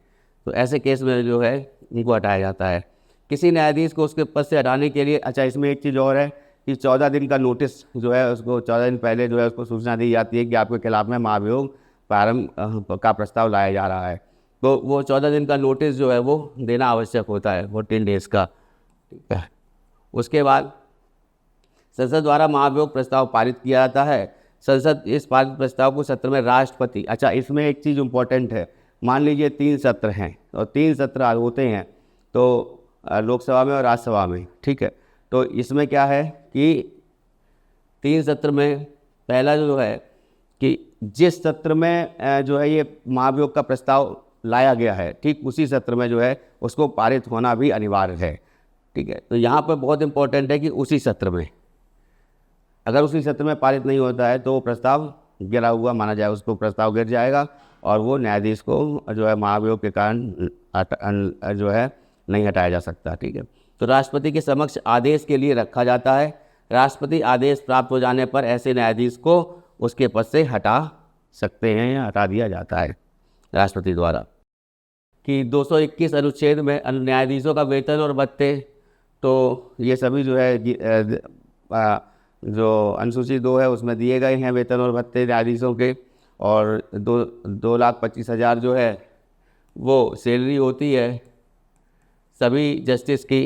तो ऐसे केस में जो है उनको हटाया जाता है। किसी न्यायाधीश को उसके पद से हटाने के लिए, अच्छा इसमें एक चीज़ और है कि 14 दिन का नोटिस जो है उसको 14 दिन पहले जो है उसको सूचना दी जाती है कि आपके खिलाफ में महाभियोग प्रारंभ का प्रस्ताव लाया जा रहा है। तो वो 14 दिन का नोटिस जो है वो देना आवश्यक होता है, 14 डेज़ का। ठीक है, उसके बाद संसद द्वारा महाभियोग प्रस्ताव पारित किया जाता है। संसद इस पारित प्रस्ताव को सत्र में राष्ट्रपति, अच्छा इसमें एक चीज़ इम्पोर्टेंट है, मान लीजिए 3 सत्र हैं और 3 सत्र होते हैं तो लोकसभा में और राज्यसभा में। ठीक है, तो इसमें क्या है कि 3 सत्र में पहला जो है कि जिस सत्र में जो है ये महाभियोग का प्रस्ताव लाया गया है, ठीक उसी सत्र में जो है उसको पारित होना भी अनिवार्य है। ठीक है, तो यहाँ पर बहुत इंपॉर्टेंट है कि उसी सत्र में, अगर उसी सत्र में पारित नहीं होता है तो वो प्रस्ताव गिरा हुआ माना जाए, उसको प्रस्ताव गिर जाएगा और वो न्यायाधीश को जो है महाभियोग के कारण जो है नहीं हटाया जा सकता। ठीक है, तो राष्ट्रपति के समक्ष आदेश के लिए रखा जाता है। राष्ट्रपति आदेश प्राप्त हो जाने पर ऐसे न्यायाधीश को उसके पद से हटा सकते हैं या हटा दिया जाता है राष्ट्रपति द्वारा। कि 221 अनुच्छेद में न्यायाधीशों का वेतन और भत्ते, तो ये सभी जो है जो अनुसूची 2 है उसमें दिए गए हैं वेतन और भत्ते न्यायाधीशों के, और 2,25,000 जो है वो सैलरी होती है सभी जस्टिस की,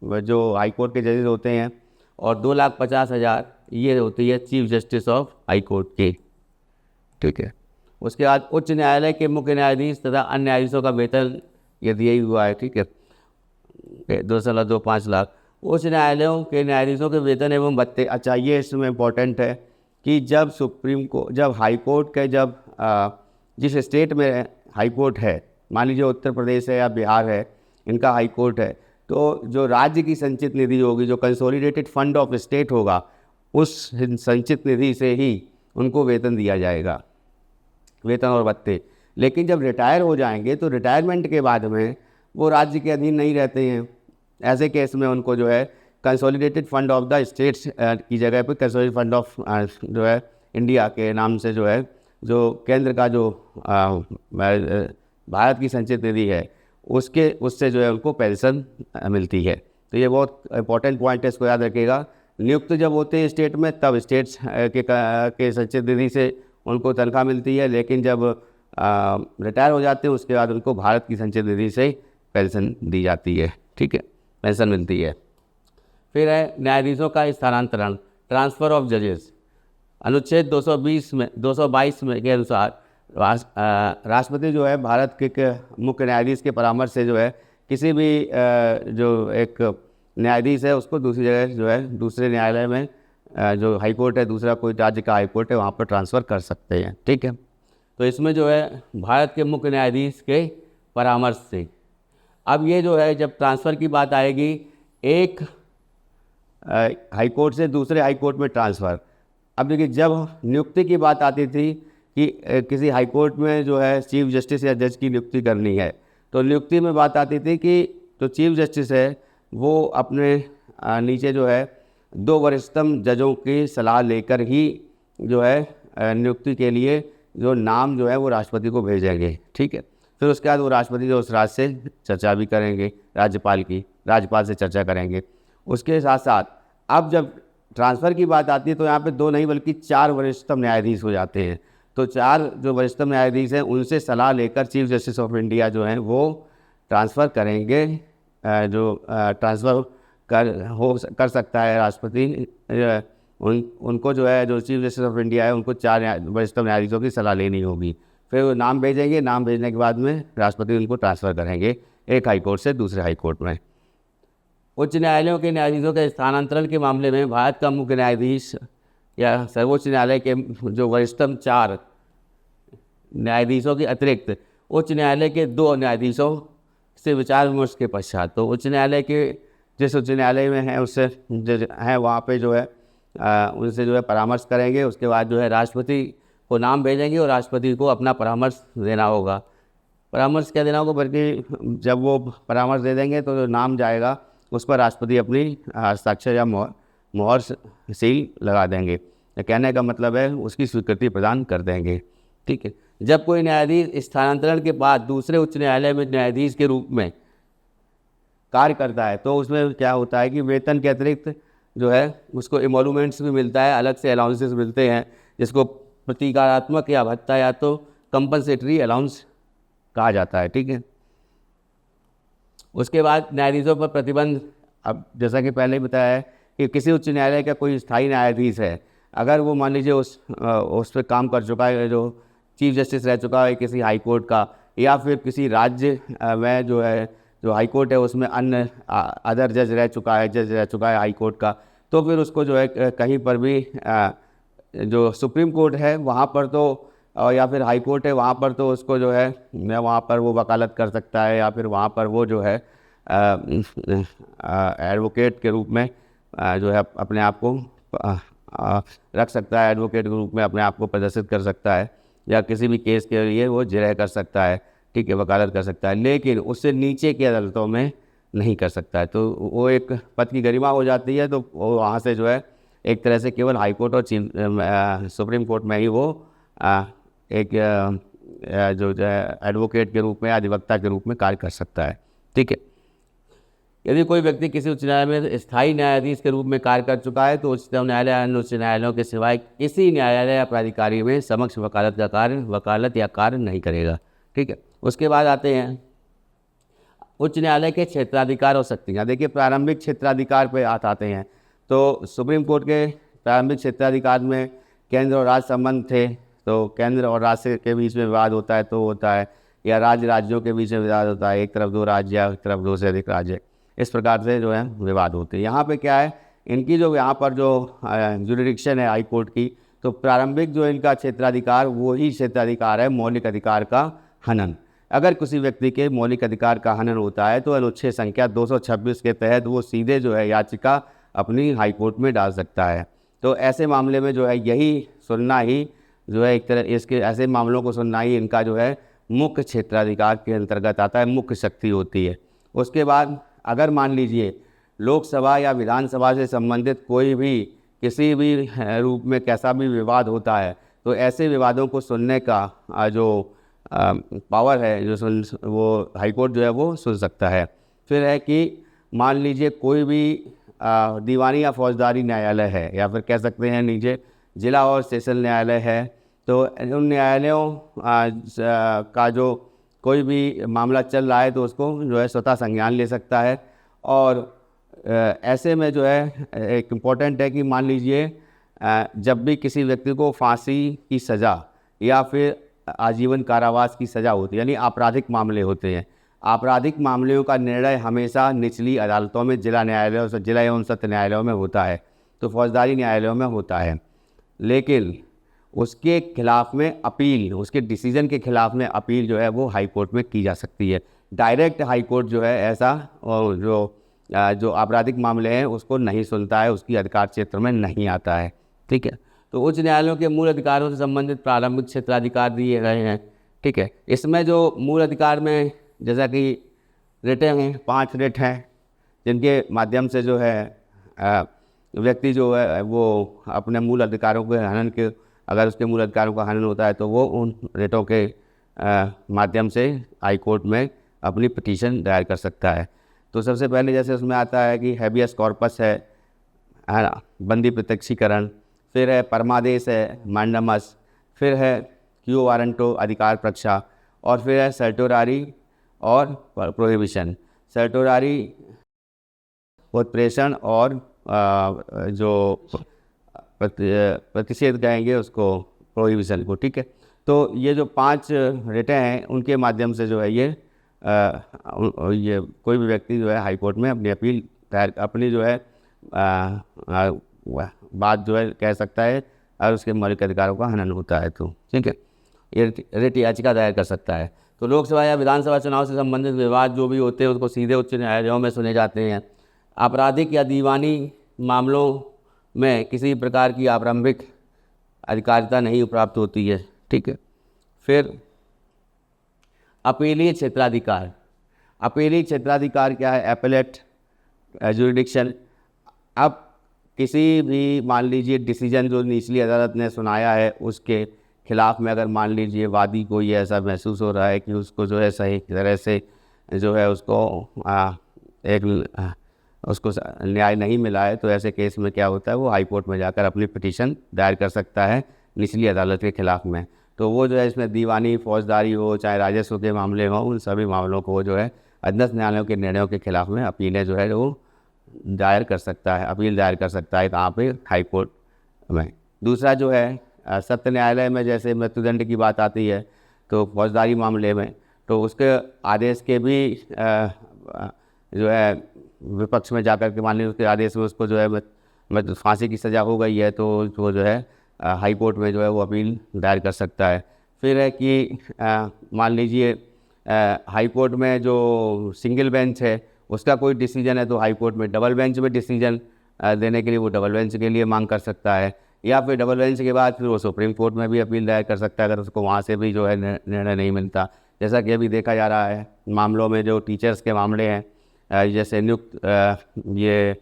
जो हाई कोर्ट के जजेस होते हैं, और 2,50,000 ये होती है chief justice of high court की। ठीक है, उसके बाद उच्च न्यायालय के मुख्य न्यायाधीश तथा अन्य न्यायाधीशों का वेतन ये दिया ही हुआ है। ठीक है, 2.25 लाख। उच्च न्यायालयों के न्यायाधीशों के वेतन एवं भत्ते, अच्छा ये इसमें इम्पोर्टेंट है कि जब हाई कोर्ट के जिस स्टेट में हाई कोर्ट है, मान लीजिए उत्तर प्रदेश है या बिहार है, इनका हाई कोर्ट है, तो जो राज्य की संचित निधि होगी, जो कंसोलिडेटेड फंड ऑफ स्टेट होगा, उस संचित निधि से ही उनको वेतन दिया जाएगा, वेतन और भत्ते। लेकिन जब रिटायर हो जाएंगे तो रिटायरमेंट के बाद में वो राज्य के अधीन नहीं रहते हैं। ऐसे केस में उनको जो है consolidated fund of the states की जगह पर कंसोलिडेटेड फंड ऑफ जो है इंडिया के नाम से जो है जो केंद्र का जो भारत की संचित निधि है उससे जो है उनको पेंशन मिलती है। तो ये बहुत इंपॉर्टेंट पॉइंट है, इसको याद रखिएगा। नियुक्त जब होते हैं स्टेट में तब स्टेट्स के संचित निधि से उनको तनख्वाह मिलती है, लेकिन जब रिटायर हो जाते हैं उसके बाद उनको भारत की संचित निधि से पेंशन दी जाती है। ठीक है, पेंशन मिलती है। फिर है न्यायाधीशों का स्थानांतरण, ट्रांसफ़र ऑफ जजेस। अनुच्छेद 222 में के अनुसार राष्ट्रपति जो है भारत के मुख्य न्यायाधीश के परामर्श से जो है किसी भी जो एक न्यायाधीश है उसको दूसरी जगह जो है दूसरे न्यायालय में जो हाई कोर्ट है, दूसरा कोई राज्य का हाई कोर्ट है, वहाँ पर ट्रांसफ़र कर सकते हैं। ठीक है, तो इसमें जो है भारत के मुख्य न्यायाधीश के परामर्श से। अब ये जो है जब ट्रांसफ़र की बात आएगी, एक हाई कोर्ट से दूसरे हाई कोर्ट में ट्रांसफ़र, अब देखिए, जब नियुक्ति की बात आती थी कि किसी हाई कोर्ट में जो है चीफ जस्टिस या जज की नियुक्ति करनी है, तो नियुक्ति में बात आती थी कि जो चीफ जस्टिस है वो अपने नीचे जो है 2 वरिष्ठतम जजों की सलाह लेकर ही जो है नियुक्ति के लिए जो नाम जो है वो राष्ट्रपति को भेजेंगे, ठीक है। फिर उसके बाद वो राष्ट्रपति जो उस राज्य से चर्चा भी करेंगे, राज्यपाल से चर्चा करेंगे। उसके साथ साथ अब जब ट्रांसफ़र की बात आती है तो यहाँ पे 2 नहीं बल्कि 4 वरिष्ठतम न्यायाधीश हो जाते हैं। तो 4 जो वरिष्ठतम न्यायाधीश हैं उनसे सलाह लेकर चीफ जस्टिस ऑफ इंडिया जो हैं वो ट्रांसफ़र करेंगे, जो ट्रांसफ़र कर सकता है राष्ट्रपति। उनको जो है जो चीफ जस्टिस ऑफ इंडिया है उनको 4 वरिष्ठतम न्यायाधीशों की सलाह लेनी होगी। फिर वो नाम भेजेंगे, नाम भेजने के बाद में राष्ट्रपति उनको ट्रांसफ़र करेंगे एक हाई कोर्ट से दूसरे हाई कोर्ट में। उच्च न्यायालयों के न्यायाधीशों के स्थानांतरण के मामले में भारत का मुख्य न्यायाधीश या सर्वोच्च न्यायालय के जो वरिष्ठतम 4 न्यायाधीशों के अतिरिक्त उच्च न्यायालय के 2 न्यायाधीशों से विचार विमर्श के पश्चात, तो उच्च न्यायालय के जिस उच्च न्यायालय में है उससे है वहाँ पे जो है उनसे जो है परामर्श करेंगे। उसके बाद जो है राष्ट्रपति को नाम भेजेंगे और राष्ट्रपति को अपना परामर्श देना होगा। परामर्श क्या देना होगा, बल्कि जब वो परामर्श दे देंगे तो जो नाम जाएगा उस पर राष्ट्रपति अपनी हस्ताक्षर या मोहर सील लगा देंगे। कहने का मतलब है उसकी स्वीकृति प्रदान कर देंगे, ठीक है। जब कोई न्यायाधीश स्थानांतरण के बाद दूसरे उच्च न्यायालय में न्यायाधीश के रूप में कार्य करता है तो उसमें क्या होता है कि वेतन के अतिरिक्त जो है उसको एमोलूमेंट्स भी मिलता है, अलग से अलाउंसेस मिलते हैं, जिसको प्रतीकात्मक या भत्ता या तो कंपनसेटरी अलाउंस कहा जाता है, ठीक है। उसके बाद न्यायाधीशों पर प्रतिबंध, अब जैसा कि पहले ही बताया है कि किसी उच्च न्यायालय का कोई स्थायी न्यायाधीश है, अगर वो मान लीजिए उस पर काम कर चुका है, जो चीफ जस्टिस रह चुका है किसी हाई कोर्ट का, या फिर किसी राज्य में जो है जो हाई कोर्ट है उसमें अन्य अदर जज रह चुका है हाई कोर्ट का, तो फिर उसको जो है कहीं पर भी जो सुप्रीम कोर्ट है वहाँ पर तो या फिर हाई कोर्ट है वहाँ पर तो उसको जो है वहाँ पर वो वकालत कर सकता है, या फिर वहाँ पर वो जो है एडवोकेट के रूप में जो है अपने आप को रख सकता है, एडवोकेट के रूप में अपने आप को प्रदर्शित कर सकता है, या किसी भी केस के लिए वो जिरह कर सकता है, ठीक है, वकालत कर सकता है, लेकिन उससे नीचे की अदालतों में नहीं कर सकता है। तो वो एक पद की गरिमा हो जाती है। तो वो वहाँ से जो है एक तरह से केवल हाई कोर्ट और सुप्रीम कोर्ट में ही वो एक जो है एडवोकेट के रूप में, अधिवक्ता के रूप में कार्य कर सकता है, ठीक है। यदि कोई व्यक्ति किसी उच्च न्यायालय में स्थायी न्यायाधीश के रूप में कार्य कर चुका है तो उच्चतम न्यायालय अन्य उच्च न्यायालयों के सिवाय किसी न्यायालय या प्राधिकारी में समक्ष वकालत या कार्य नहीं करेगा, ठीक है। उसके बाद आते हैं उच्च न्यायालय के क्षेत्राधिकार और शक्तियाँ। देखिए, प्रारंभिक क्षेत्राधिकार पे आते हैं तो सुप्रीम कोर्ट के प्रारंभिक क्षेत्राधिकार में केंद्र और राज्य संबंध थे, तो केंद्र और राज्य के बीच में विवाद होता है तो होता है, या राज्यों के बीच में विवाद होता है, एक तरफ 2 राज्य या एक तरफ 2 से अधिक राज्य, इस प्रकार से जो है विवाद होते हैं। यहाँ पे क्या है, इनकी जो यहाँ पर जो जुरिडिक्शन है हाई कोर्ट की, तो प्रारंभिक जो इनका क्षेत्राधिकार वो ही क्षेत्राधिकार है मौलिक अधिकार का हनन। अगर किसी व्यक्ति के मौलिक अधिकार का हनन होता है तो अनुच्छेद संख्या 226 के तहत वो सीधे जो है याचिका अपनी हाई कोर्ट में डाल सकता है। तो ऐसे मामले में जो है यही सुनना ही जो है एक तरह इसके ऐसे मामलों को सुनना ही इनका जो है मुख्य क्षेत्राधिकार के अंतर्गत आता है, मुख्य शक्ति होती है। उसके बाद अगर मान लीजिए लोकसभा या विधानसभा से संबंधित कोई भी किसी भी रूप में कैसा भी विवाद होता है तो ऐसे विवादों को सुनने का जो पावर है जो वो हाई कोर्ट जो है वो सुन सकता है। फिर है कि मान लीजिए कोई भी दीवानी या फौजदारी न्यायालय है, या फिर कह सकते हैं नीचे जिला और सेशन न्यायालय है, तो उन न्यायालयों का जो कोई भी मामला चल रहा है तो उसको जो है स्वतः संज्ञान ले सकता है। और ऐसे में जो है एक इम्पॉर्टेंट है कि मान लीजिए जब भी किसी व्यक्ति को फांसी की सज़ा या फिर आजीवन कारावास की सज़ा होती है, यानी आपराधिक मामले होते हैं, आपराधिक मामलों का निर्णय हमेशा निचली अदालतों में जिला एवं सत्र न्यायालयों में होता है, तो फौजदारी न्यायालयों में होता है। लेकिन उसके खिलाफ में अपील, उसके डिसीजन के खिलाफ में अपील जो है वो हाई कोर्ट में की जा सकती है। डायरेक्ट हाई कोर्ट जो है ऐसा और जो आपराधिक मामले हैं उसको नहीं सुनता है, उसकी अधिकार क्षेत्र में नहीं आता है, ठीक है। तो उच्च न्यायालयों के मूल अधिकारों से संबंधित प्रारंभिक क्षेत्राधिकार दिए गए हैं। ठीक है, इसमें जो मूल अधिकार में जैसा कि रिटें हैं, 5 रिट हैं जिनके माध्यम से जो है व्यक्ति जो है वो अपने मूल अधिकारों के हनन के, अगर उसके मूल अधिकारों का हनन होता है तो वो उन रिटों के माध्यम से हाई कोर्ट में अपनी पिटीशन दायर कर सकता है। तो सबसे पहले जैसे उसमें आता है कि हैबियस कॉर्पस है ना, बंदी प्रत्यक्षीकरण, फिर है परमादेश है, मैंडमस, फिर है क्यू वारंटो अधिकार प्रक्षा, और फिर है सर्टोरारी और प्रोहिबिशन। सर्टोरारी उत्प्रेषण और जो प्रतिषेध कहेंगे उसको प्रोहिबिशन को। ठीक है, तो ये जो 5 रिटें हैं उनके माध्यम से जो है ये कोई भी व्यक्ति जो है हाई कोर्ट में अपनी अपील दायर, अपनी जो है बात जो है कह सकता है और उसके मौलिक अधिकारों का हनन होता है तो ठीक है, ये रिट याचिका दायर कर सकता है। तो लोकसभा या विधानसभा चुनाव से संबंधित विवाद जो भी होते हैं उसको सीधे उच्च न्यायालयों में सुने जाते हैं। आपराधिक या दीवानी मामलों में किसी प्रकार की आरंभिक अधिकारिता नहीं प्राप्त होती है। ठीक है, फिर अपीलीय क्षेत्राधिकार। अपीलीय क्षेत्राधिकार क्या है? Appellate jurisdiction. अब किसी भी मान लीजिए डिसीजन जो निचली अदालत ने सुनाया है उसके खिलाफ में अगर मान लीजिए वादी को ये ऐसा महसूस हो रहा है कि उसको जो है सही तरह से जो है उसको उसको न्याय नहीं मिला है, तो ऐसे केस में क्या होता है वो हाई कोर्ट में जाकर अपनी पिटीशन दायर कर सकता है निचली अदालत के खिलाफ में। तो वो जो है इसमें दीवानी, फौजदारी हो चाहे राजस्व के मामले हों, उन सभी मामलों को वो जो है अधीनस्थ न्यायालयों के निर्णयों के खिलाफ में अपीलें जो है वो दायर कर सकता है, अपील दायर कर सकता है कहाँ पे? हाई कोर्ट में। दूसरा जो है सत्य न्यायालय में जैसे मृत्युदंड की बात आती है तो फौजदारी मामले में तो उसके आदेश के भी जो है विपक्ष में जाकर के मान लीजिए उसके आदेश में उसको जो है फांसी की सज़ा हो गई है तो वो जो है हाई कोर्ट में जो है वो अपील दायर कर सकता है। फिर है कि मान लीजिए हाई कोर्ट में जो सिंगल बेंच है उसका कोई डिसीजन है तो हाई कोर्ट में डबल बेंच में डिसीजन देने के लिए वो डबल बेंच के लिए मांग कर सकता है, या फिर डबल बेंच के बाद फिर वो सुप्रीम कोर्ट में भी अपील दायर कर सकता है अगर उसको वहाँ से भी जो है निर्णय नहीं मिलता। जैसा कि अभी देखा जा रहा है मामलों में जो टीचर्स के मामले हैं, जैसे नियुक्त ये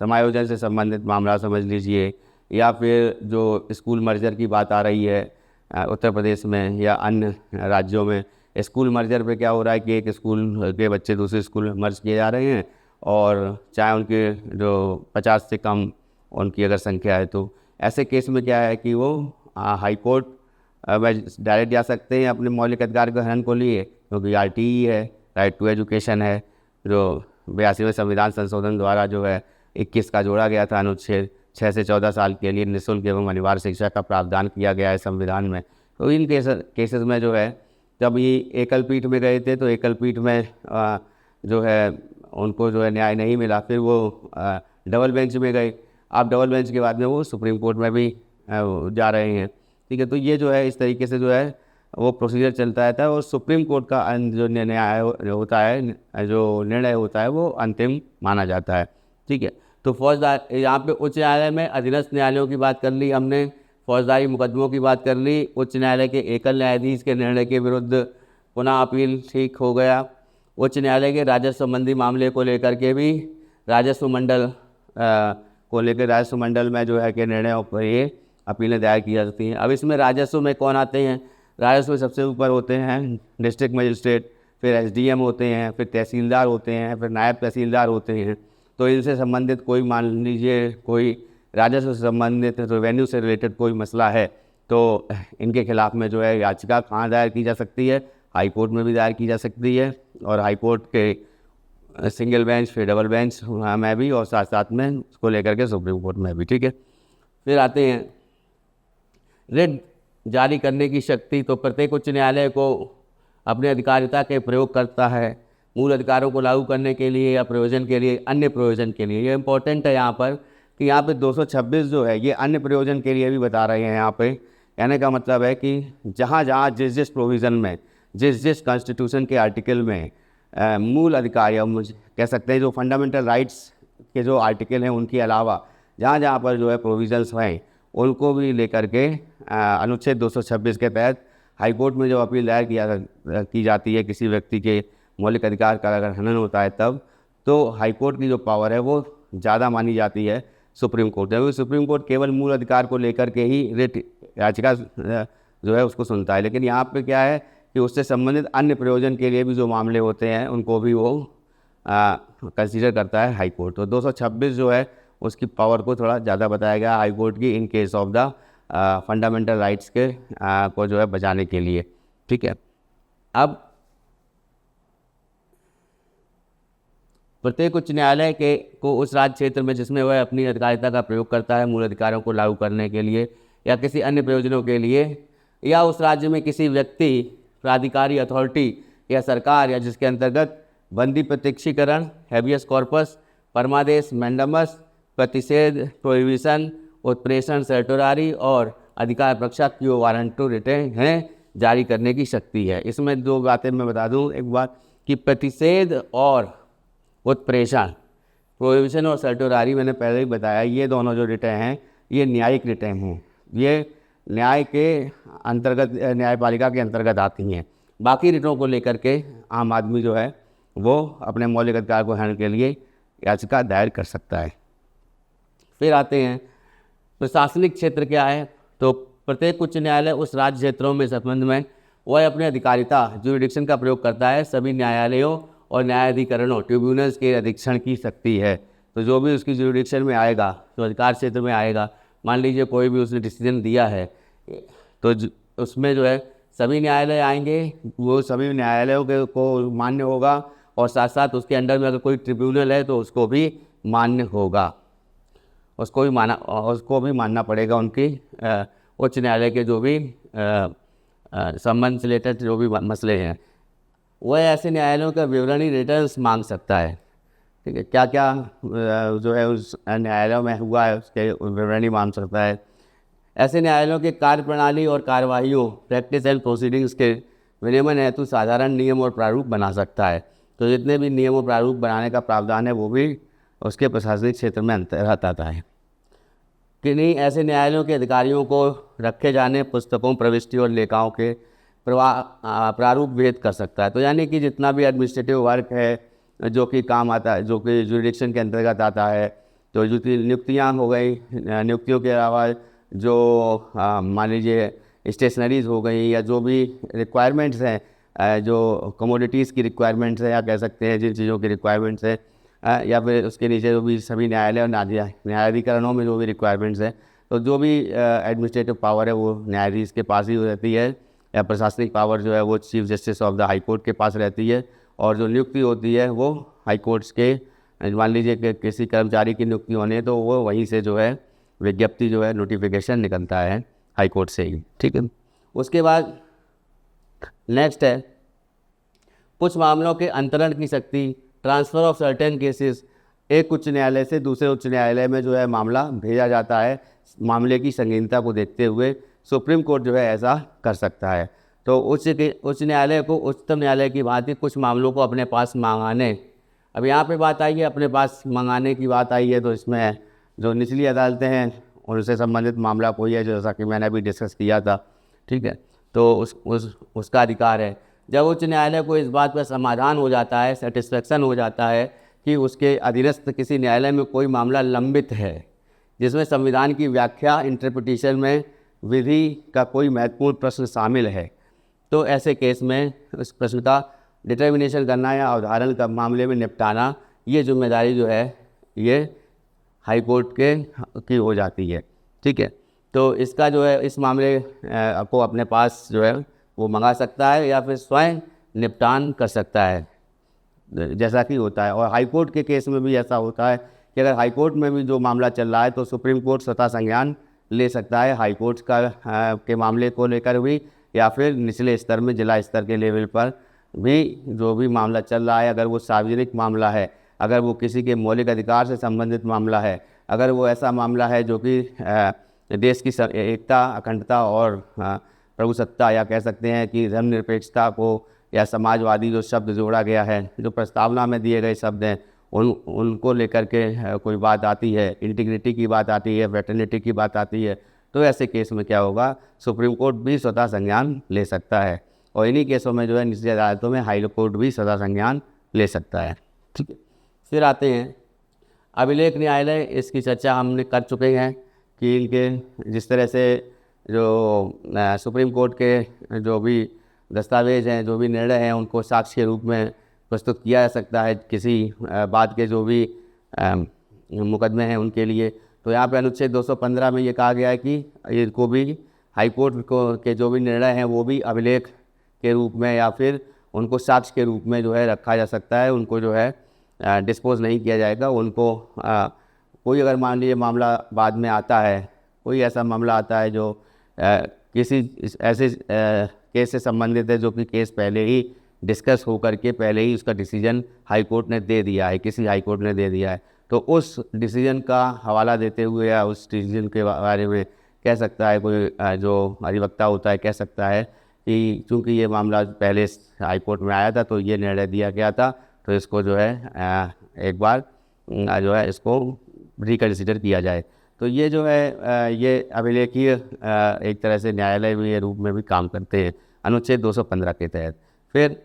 समायोजन से संबंधित मामला समझ लीजिए, या फिर जो स्कूल मर्जर की बात आ रही है उत्तर प्रदेश में या अन्य राज्यों में। स्कूल मर्जर पे क्या हो रहा है कि एक स्कूल के बच्चे दूसरे स्कूल में मर्ज किए जा रहे हैं और चाहे उनके जो 50 से कम उनकी अगर संख्या है, तो ऐसे केस में क्या है कि वो हाई कोर्ट में डायरेक्ट जा सकते हैं अपने मौलिक अधिकार के हनन को लिए, क्योंकि RTE है, राइट टू एजुकेशन है, जो 82वें संविधान संशोधन द्वारा जो है 21 का जोड़ा गया था अनुच्छेद 6 से 14 साल के लिए निःशुल्क एवं अनिवार्य शिक्षा का प्रावधान किया गया है संविधान में। तो इन केसेस में जो है जब ये एकल पीठ में गए थे तो एकल पीठ में जो है उनको जो है न्याय नहीं मिला, फिर वो डबल बेंच में गए। अब डबल बेंच के बाद में वो सुप्रीम कोर्ट में भी जा रहे हैं। ठीक है, तो ये जो है इस तरीके से जो है वो प्रोसीजर चलता रहता है और सुप्रीम कोर्ट का जो निर्णय होता है, जो निर्णय होता है वो अंतिम माना जाता है। ठीक है, तो फौजदार यहाँ पे उच्च न्यायालय में अधीनस्थ न्यायालयों की बात कर ली हमने, फौजदारी मुकदमों की बात कर ली, उच्च न्यायालय के एकल न्यायाधीश के निर्णय के विरुद्ध पुनः अपील ठीक हो गया। उच्च न्यायालय के राजस्व संबंधी मामले को लेकर के भी राजस्व मंडल को लेकर राजस्व मंडल में जो है कि निर्णयों पर ये अपीलें दायर की जाती हैं। अब इसमें राजस्व में कौन आते हैं? राजस्व में सबसे ऊपर होते हैं डिस्ट्रिक्ट मजिस्ट्रेट, फिर SDM होते हैं, फिर तहसीलदार होते हैं, फिर नायब तहसीलदार होते हैं। तो इनसे संबंधित कोई मान लीजिए कोई राजस्व से संबंधित रेवेन्यू से रिलेटेड कोई मसला है तो इनके खिलाफ में जो है याचिका कहाँ दायर की जा सकती है? हाई कोर्ट में भी दायर की जा सकती है, और हाई कोर्ट के सिंगल बेंच फिर डबल बेंच में भी, और साथ साथ में उसको लेकर के सुप्रीम कोर्ट में भी। ठीक है, फिर आते हैं रिट जारी करने की शक्ति। तो प्रत्येक उच्च न्यायालय को अपने अधिकारिता के प्रयोग करता है मूल अधिकारों को लागू करने के लिए या प्रयोजन के लिए, अन्य प्रयोजन के लिए। ये इंपॉर्टेंट है यहाँ पर कि यहाँ पे 226 जो है ये अन्य प्रयोजन के लिए भी बता रहे हैं। यहाँ पे कहने का मतलब है कि जहाँ जहाँ जिस जिस प्रोविज़न में, जिस जिस कॉन्स्टिट्यूशन के आर्टिकल में मूल अधिकार या कह सकते हैं जो फंडामेंटल राइट्स के जो आर्टिकल हैं उनके अलावा जहाँ जहाँ पर जो है प्रोविज़न्स हैं उनको भी लेकर के अनुच्छेद 226 के तहत हाईकोर्ट में जब अपील दायर की जाती है किसी व्यक्ति के मौलिक अधिकार का अगर हनन होता है तब, तो हाईकोर्ट की जो पावर है वो ज़्यादा मानी जाती है सुप्रीम कोर्ट, क्योंकि सुप्रीम कोर्ट केवल मूल अधिकार को लेकर के ही रिट याचिका जो है उसको सुनता है। लेकिन यहाँ पे क्या है कि उससे संबंधित अन्य प्रयोजन के लिए भी जो मामले होते हैं उनको भी वो कंसीडर करता है हाई कोर्ट। तो 226 जो है उसकी पावर को थोड़ा ज़्यादा बताया गया हाई कोर्ट की in case of the fundamental rights के को जो है बचाने के लिए। ठीक है, अब प्रत्येक उच्च न्यायालय के को उस राज्य क्षेत्र में जिसमें वह अपनी अधिकारिता का प्रयोग करता है मूल अधिकारों को लागू करने के लिए या किसी अन्य प्रयोजनों के लिए, या उस राज्य में किसी व्यक्ति, प्राधिकारी, अथॉरिटी या सरकार या जिसके अंतर्गत बंदी प्रत्यक्षीकरण, हैबियस कॉर्पस, परमादेश, मैंडमस, प्रतिषेध, प्रोहिबिशन, उत्प्रेषण, सर्टोरारी और अधिकार रक्षा की वारंटो रिटेन हैं जारी करने की शक्ति है। इसमें दो बातें मैं बता दूं एक बार कि प्रतिषेध और उत्प्रेषण, प्रोहिबिशन और सर्टोरारी मैंने पहले ही बताया, ये दोनों जो रिटें हैं ये न्यायिक रिटें हैं, ये न्याय के अंतर्गत न्यायपालिका के अंतर्गत आती हैं। बाकी रिटों को लेकर के आम आदमी जो है वो अपने मौलिक अधिकार को हनन के लिए याचिका दायर कर सकता है। फिर आते हैं प्रशासनिक क्षेत्र क्या है, तो प्रत्येक उच्च न्यायालय उस राज्य क्षेत्रों में संबंध में वह अपने अधिकारिता ज्यूरिडिक्शन का प्रयोग करता है सभी न्यायालयों और न्यायाधिकरणों ट्रिब्यूनल्स के अधीक्षण की सकती है। तो जो भी उसकी ज्यूरिडिक्शन में आएगा, तो अधिकार क्षेत्र में आएगा, मान लीजिए कोई भी उसने डिसीजन दिया है तो उसमें जो है सभी न्यायालय आएंगे, वो सभी न्यायालयों के को मान्य होगा और साथ साथ उसके अंडर में अगर कोई ट्रिब्यूनल है तो उसको भी मान्य होगा, उसको भी मानना पड़ेगा उनकी उच्च न्यायालय के जो भी संबंध से रिलेटेड जो भी मसले हैं। वह ऐसे न्यायालयों का विवरणी रिटर्न्स मांग सकता है। ठीक है, क्या क्या जो है उस न्यायालयों में हुआ है उसके विवरणी मांग सकता है। ऐसे न्यायालयों के कार्यप्रणाली और कार्यवाहियों प्रैक्टिस एंड प्रोसीडिंग्स के विनियमन हेतु साधारण नियम और प्रारूप बना सकता है। तो जितने भी नियम और प्रारूप बनाने का प्रावधान है वो भी उसके प्रशासनिक क्षेत्र में अंतर्गत आता है। किन्हीं ऐसे न्यायालयों के अधिकारियों को रखे जाने पुस्तकों, प्रविष्टि और लेखाओं के प्रारूप भेद कर सकता है। तो यानी कि जितना भी एडमिनिस्ट्रेटिव वर्क है जो कि काम आता है, जो कि ज्यूरिडिक्शन के अंतर्गत आता है, तो जो कि नियुक्तियाँ हो गई, नियुक्तियों के अलावा जो मान लीजिए स्टेशनरीज हो गई या जो भी रिक्वायरमेंट्स हैं, जो कमोडिटीज़ की रिक्वायरमेंट्स है या कह सकते हैं जिन चीज़ों की रिक्वायरमेंट्स है, या फिर उसके नीचे जो भी सभी न्यायालय और न्यायाधिकरणों में जो भी रिक्वायरमेंट्स हैं, तो जो भी एडमिनिस्ट्रेटिव पावर है वो न्यायाधीश के पास ही रहती है, या प्रशासनिक पावर जो है वो chief justice of the high court के पास रहती है, और जो नियुक्ति होती है वो हाई कोर्ट्स के, मान लीजिए कि किसी कर्मचारी की नियुक्ति होनी है तो वो वहीं से जो है विज्ञप्ति जो है नोटिफिकेशन निकलता है हाई कोर्ट से ही। ठीक है, उसके बाद नेक्स्ट है कुछ मामलों के अंतरण की शक्ति, ट्रांसफ़र ऑफ सर्टेन केसेस। एक उच्च न्यायालय से दूसरे उच्च न्यायालय में जो है मामला भेजा जाता है मामले की संगीनता को देखते हुए, सुप्रीम कोर्ट जो है ऐसा कर सकता है। तो उच्च न्यायालय को उच्चतम न्यायालय की भांति कुछ मामलों को अपने पास मंगाने, अब यहाँ पे बात आई है अपने पास मंगाने की बात आई है, तो इसमें जो निचली अदालतें हैं उनसे संबंधित मामला कोई है जैसा कि मैंने अभी डिस्कस किया था। ठीक है, तो उसका अधिकार है। जब उच्च न्यायालय को इस बात पर समाधान हो जाता है, सेटिस्फेक्शन हो जाता है कि उसके अधीनस्थ किसी न्यायालय में कोई मामला लंबित है जिसमें संविधान की व्याख्या इंटरप्रिटेशन में विधि का कोई महत्वपूर्ण प्रश्न शामिल है, तो ऐसे केस में उस प्रश्न का डिटर्मिनेशन करना या अवधारण का मामले में निपटाना, ये जिम्मेदारी जो है ये हाई कोर्ट की हो जाती है। ठीक है, तो इसका जो है इस मामले को अपने पास जो है वो मंगा सकता है या फिर स्वयं निपटान कर सकता है जैसा कि होता है। और हाई कोर्ट के केस में भी ऐसा होता है कि अगर हाई कोर्ट में भी जो मामला चल रहा है तो सुप्रीम कोर्ट स्वतः संज्ञान ले सकता है हाई कोर्ट का के मामले को लेकर भी, या फिर निचले स्तर में जिला स्तर के लेवल पर भी जो भी मामला चल रहा है, अगर वो सार्वजनिक मामला है, अगर वो किसी के मौलिक अधिकार से संबंधित मामला है, अगर वो ऐसा मामला है जो कि देश की एकता, अखंडता और प्रभुसत्ता या कह सकते हैं कि धर्मनिरपेक्षता को या समाजवादी जो शब्द जोड़ा गया है, जो प्रस्तावना में दिए गए शब्द हैं, उनको लेकर के कोई बात आती है, इंटीग्रिटी की बात आती है, फ्रेटर्निटी की बात आती है, तो ऐसे केस में क्या होगा, सुप्रीम कोर्ट भी स्वतः संज्ञान ले सकता है, और इन्हीं केसों में जो है निचली अदालतों में हाई कोर्ट भी स्वतः संज्ञान ले सकता है। ठीक है, फिर आते हैं अभिलेख न्यायालय। इसकी चर्चा हमने कर चुके हैं कि इनके जिस तरह से जो सुप्रीम कोर्ट के जो भी दस्तावेज हैं, जो भी निर्णय हैं, उनको साक्ष्य के रूप में प्रस्तुत किया जा सकता है किसी बात के जो भी मुकदमे हैं उनके लिए। तो यहाँ पे अनुच्छेद 215 में ये कहा गया है कि इनको भी हाई कोर्ट को के जो भी निर्णय हैं वो भी अभिलेख के रूप में या फिर उनको साक्ष्य के रूप में जो है रखा जा सकता है, उनको जो है डिस्पोज नहीं किया जाएगा। उनको कोई अगर मान लीजिए मामला बाद में आता है, कोई ऐसा मामला आता है जो किसी ऐसे केस से संबंधित है जो कि केस पहले ही डिस्कस हो करके पहले ही उसका डिसीजन हाई कोर्ट ने दे दिया है, किसी हाई कोर्ट ने दे दिया है, तो उस डिसीजन का हवाला देते हुए या उस डिसीजन के बारे में कह सकता है कोई जो अधिवक्ता होता है कह सकता है कि चूँकि ये मामला पहले हाई कोर्ट में आया था तो ये निर्णय दिया गया था, तो इसको जो है एक बार जो है इसको रिकन्सिडर किया जाए। तो ये जो है ये अभिलेखीय एक तरह से न्यायालय में रूप में भी काम करते हैं अनुच्छेद 215 के तहत। फिर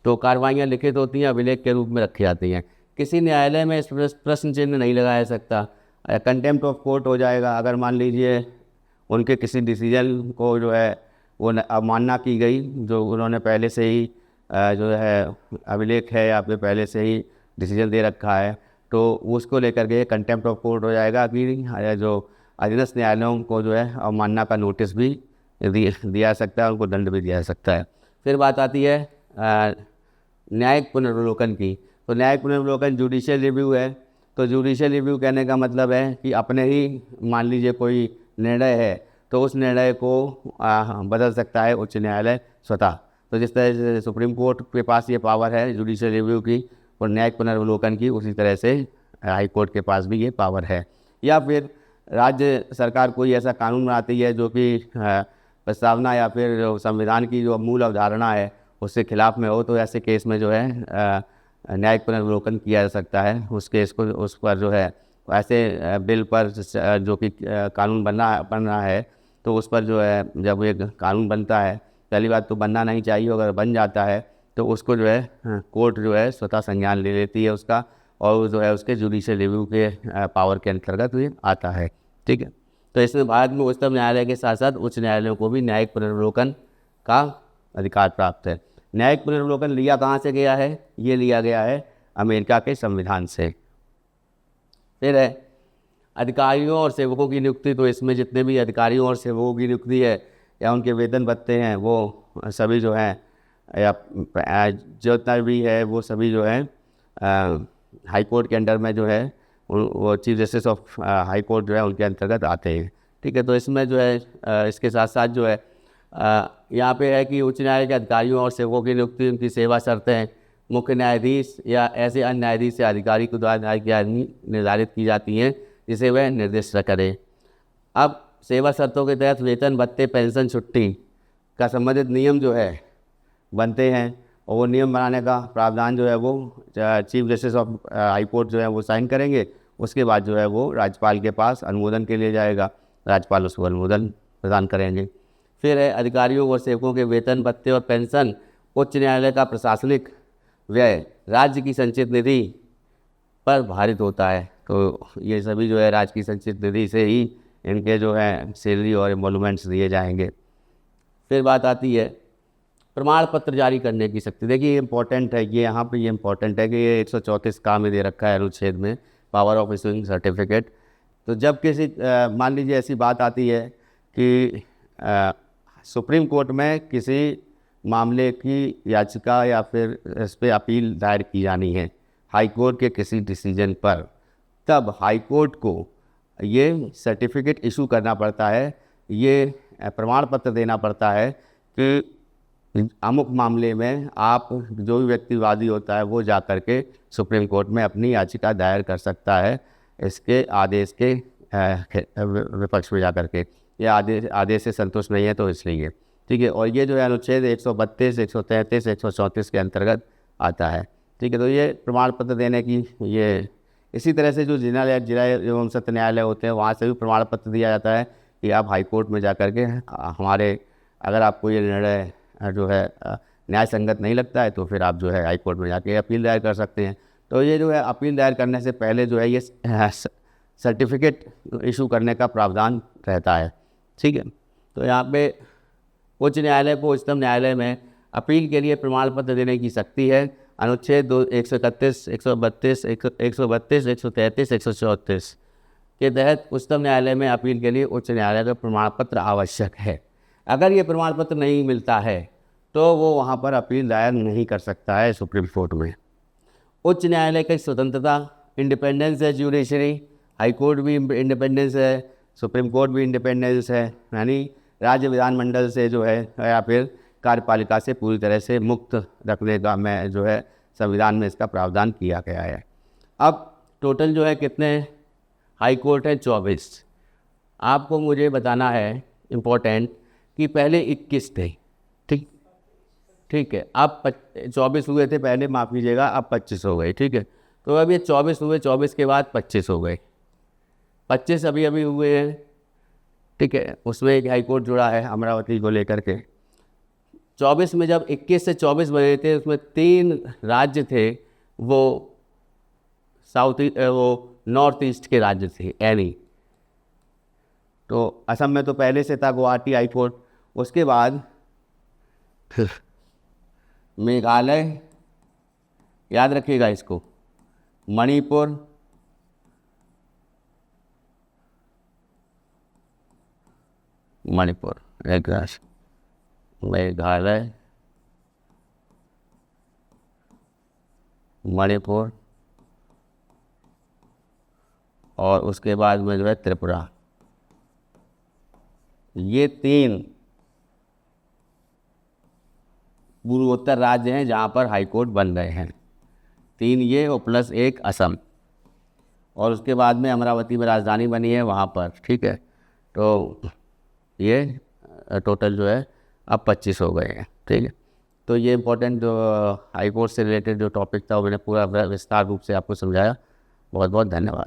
तो कार्रवाइयाँ लिखित होती हैं, अभिलेख के रूप में रखी जाती हैं। किसी न्यायालय में इस प्रश्न चिन्ह नहीं लगाया सकता, कंटेम्प्ट ऑफ कोर्ट हो जाएगा अगर मान लीजिए उनके किसी डिसीजन को जो है वो अवमानना की गई, जो उन्होंने पहले से ही जो है अभिलेख है या फिर पहले से ही डिसीजन दे रखा है, तो उसको लेकर के कंटेम्प्ट ऑफ कोर्ट हो जाएगा कि जो अधीनस्थ न्यायालयों को जो है अवमानना का नोटिस भी दिया जा सकता है, उनको दंड भी दिया जा सकता है। फिर बात आती है न्यायिक पुनर्वलोकन की। तो न्यायिक पुनर्वलोकन जुडिशियल रिव्यू है। तो जुडिशियल रिव्यू कहने का मतलब है कि अपने ही मान लीजिए कोई निर्णय है तो उस निर्णय को बदल सकता है उच्च न्यायालय स्वतः। तो जिस तरह से सुप्रीम कोर्ट के पास ये पावर है जुडिशियल रिव्यू की और न्यायिक पुनर्वलोकन की, उसी तरह से हाई कोर्ट के पास भी ये पावर है। या फिर राज्य सरकार कोई ऐसा कानून बनाती है जो कि प्रस्तावना या फिर जो संविधान की जो मूल अवधारणा है उसके खिलाफ में हो, तो ऐसे केस में जो है न्यायिक पुनर्वलोकन किया जा सकता है। उस केस को उस पर जो है ऐसे बिल पर जो कि कानून बन रहा है तो उस पर जो है जब एक कानून बनता है, पहली बात तो बनना नहीं चाहिए, अगर बन जाता है तो उसको जो है कोर्ट जो है स्वतः संज्ञान ले लेती है उसका, और जो है उसके जुडिशियल रिव्यू के पावर के अंतर्गत ये आता है। ठीक है, तो इसमें भारत में उच्चतम न्यायालय के साथ साथ उच्च न्यायालयों को भी न्यायिक पुनर्वलोकन का अधिकार प्राप्त है। न्यायिक पुनर्वलोकन लिया कहाँ से गया है? ये लिया गया है अमेरिका के संविधान से। फिर है अधिकारियों और सेवकों की नियुक्ति। तो इसमें जितने भी अधिकारियों और सेवकों की नियुक्ति है या उनके वेतन भत्ते हैं वो सभी जो हैं या जितना भी है वो सभी जो है हाई कोर्ट के अंडर में जो है वो chief justice of high court जो है उनके अंतर्गत आते हैं। ठीक है, तो इसमें जो है इसके साथ साथ जो है यहाँ पे है कि उच्च न्यायालय के अधिकारियों और सेवकों की नियुक्ति, उनकी सेवा शर्तें मुख्य न्यायाधीश या ऐसे अन्य न्यायाधीश या अधिकारी के द्वारा निर्धारित की जाती हैं जिसे वह निर्दिष्ट करें। अब सेवा शर्तों के तहत वेतन भत्ते पेंशन छुट्टी का संबंधित नियम जो है बनते हैं, और वो नियम बनाने का प्रावधान जो है वो chief justice of high court जो है वो साइन करेंगे। उसके बाद जो है वो राज्यपाल के पास अनुमोदन के लिए जाएगा, राज्यपाल उसको अनुमोदन प्रदान करेंगे। फिर है अधिकारियों और सेवकों के वेतन भत्ते और पेंशन उच्च न्यायालय का प्रशासनिक व्यय राज्य की संचित निधि पर भारित होता है। तो ये सभी जो है राज्य की संचित निधि से ही इनके जो है सैलरी और एमोलमेंट्स दिए जाएंगे। फिर बात आती है प्रमाण पत्र जारी करने की शक्ति। देखिए ये इंपॉर्टेंट है, ये यहाँ पे ये इंपॉर्टेंट है कि ये 134 का में दे रखा है अनुच्छेद में, पावर ऑफ इशूइंग सर्टिफिकेट। तो जब किसी मान लीजिए ऐसी बात आती है कि सुप्रीम कोर्ट में किसी मामले की याचिका या फिर इस पर अपील दायर की जानी है हाई कोर्ट के किसी डिसीजन पर, तब हाई कोर्ट को ये सर्टिफिकेट इशू करना पड़ता है, ये प्रमाण पत्र देना पड़ता है कि अमुक मामले में आप जो भी व्यक्तिवादी होता है वो जा कर के सुप्रीम कोर्ट में अपनी याचिका दायर कर सकता है इसके आदेश के विपक्ष में जा कर के, या आदेश से संतुष्ट नहीं है तो इसलिए। ठीक है, और ये जो है अनुच्छेद 132, 133, 134 के अंतर्गत आता है। ठीक है, तो ये प्रमाण पत्र देने की ये इसी तरह से जो जिला एवं सत्र न्यायालय होते हैं वहाँ से भी प्रमाण पत्र दिया जाता है कि आप हाई कोर्ट में जा कर के हमारे, अगर आपको ये निर्णय जो है न्याय संगत नहीं लगता है तो फिर आप जो है हाई कोर्ट में जाके अपील दायर कर सकते हैं। तो ये जो है अपील दायर करने से पहले जो है ये सर्टिफिकेट इशू करने का प्रावधान रहता है, ठीक है। तो यहाँ पे उच्च न्यायालय को उच्चतम न्यायालय में अपील के लिए प्रमाण पत्र देने की शक्ति है। अनुच्छेद 131, 132, 132, 133, 134 के तहत उच्चतम न्यायालय में अपील के लिए उच्च न्यायालय का प्रमाण पत्र आवश्यक है। अगर ये प्रमाण पत्र नहीं मिलता है तो वो वहाँ पर अपील दायर नहीं कर सकता है सुप्रीम कोर्ट में। उच्च न्यायालय की स्वतंत्रता, इंडिपेंडेंस है ज्यूडिशरी, हाई कोर्ट भी इंडिपेंडेंस है, सुप्रीम कोर्ट भी इंडिपेंडेंस है, यानी राज्य विधानमंडल से जो है या फिर कार्यपालिका से पूरी तरह से मुक्त रखने का में जो है संविधान में इसका प्रावधान किया गया है। अब टोटल जो है कितने हाई कोर्ट है? 24। आपको मुझे बताना है इम्पोर्टेंट कि पहले 21 थे, ठीक है। अब 24 हुए थे पहले, माफ़ कीजिएगा, अब 25 हो गए, ठीक है। तो अब ये 24 हुए, 24 के बाद 25 हो गए, 25 अभी अभी हुए हैं, ठीक है। उसमें एक हाई कोर्ट जुड़ा है अमरावती को लेकर के। 24 में जब 21 से 24 बने थे उसमें 3 राज्य थे वो नॉर्थ ईस्ट के राज्य थे, यानी तो असम में तो पहले से था गुवाहाटी हाई कोर्ट, उसके बाद मेघालय, याद रखिएगा इसको, मणिपुर, एक राज्य, मेघालय, मणिपुर और उसके बाद में जो है त्रिपुरा। ये 3 पूर्वोत्तर राज्य हैं जहाँ पर हाई कोर्ट बन रहे हैं। 3 ये और प्लस 1 असम, और उसके बाद में अमरावती में राजधानी बनी है वहाँ पर, ठीक है। तो ये टोटल जो है अब 25 हो गए हैं, ठीक है। तो ये इम्पोर्टेंट जो हाई कोर्ट से रिलेटेड जो टॉपिक था वो मैंने पूरा विस्तार रूप से आपको समझाया। बहुत बहुत धन्यवाद।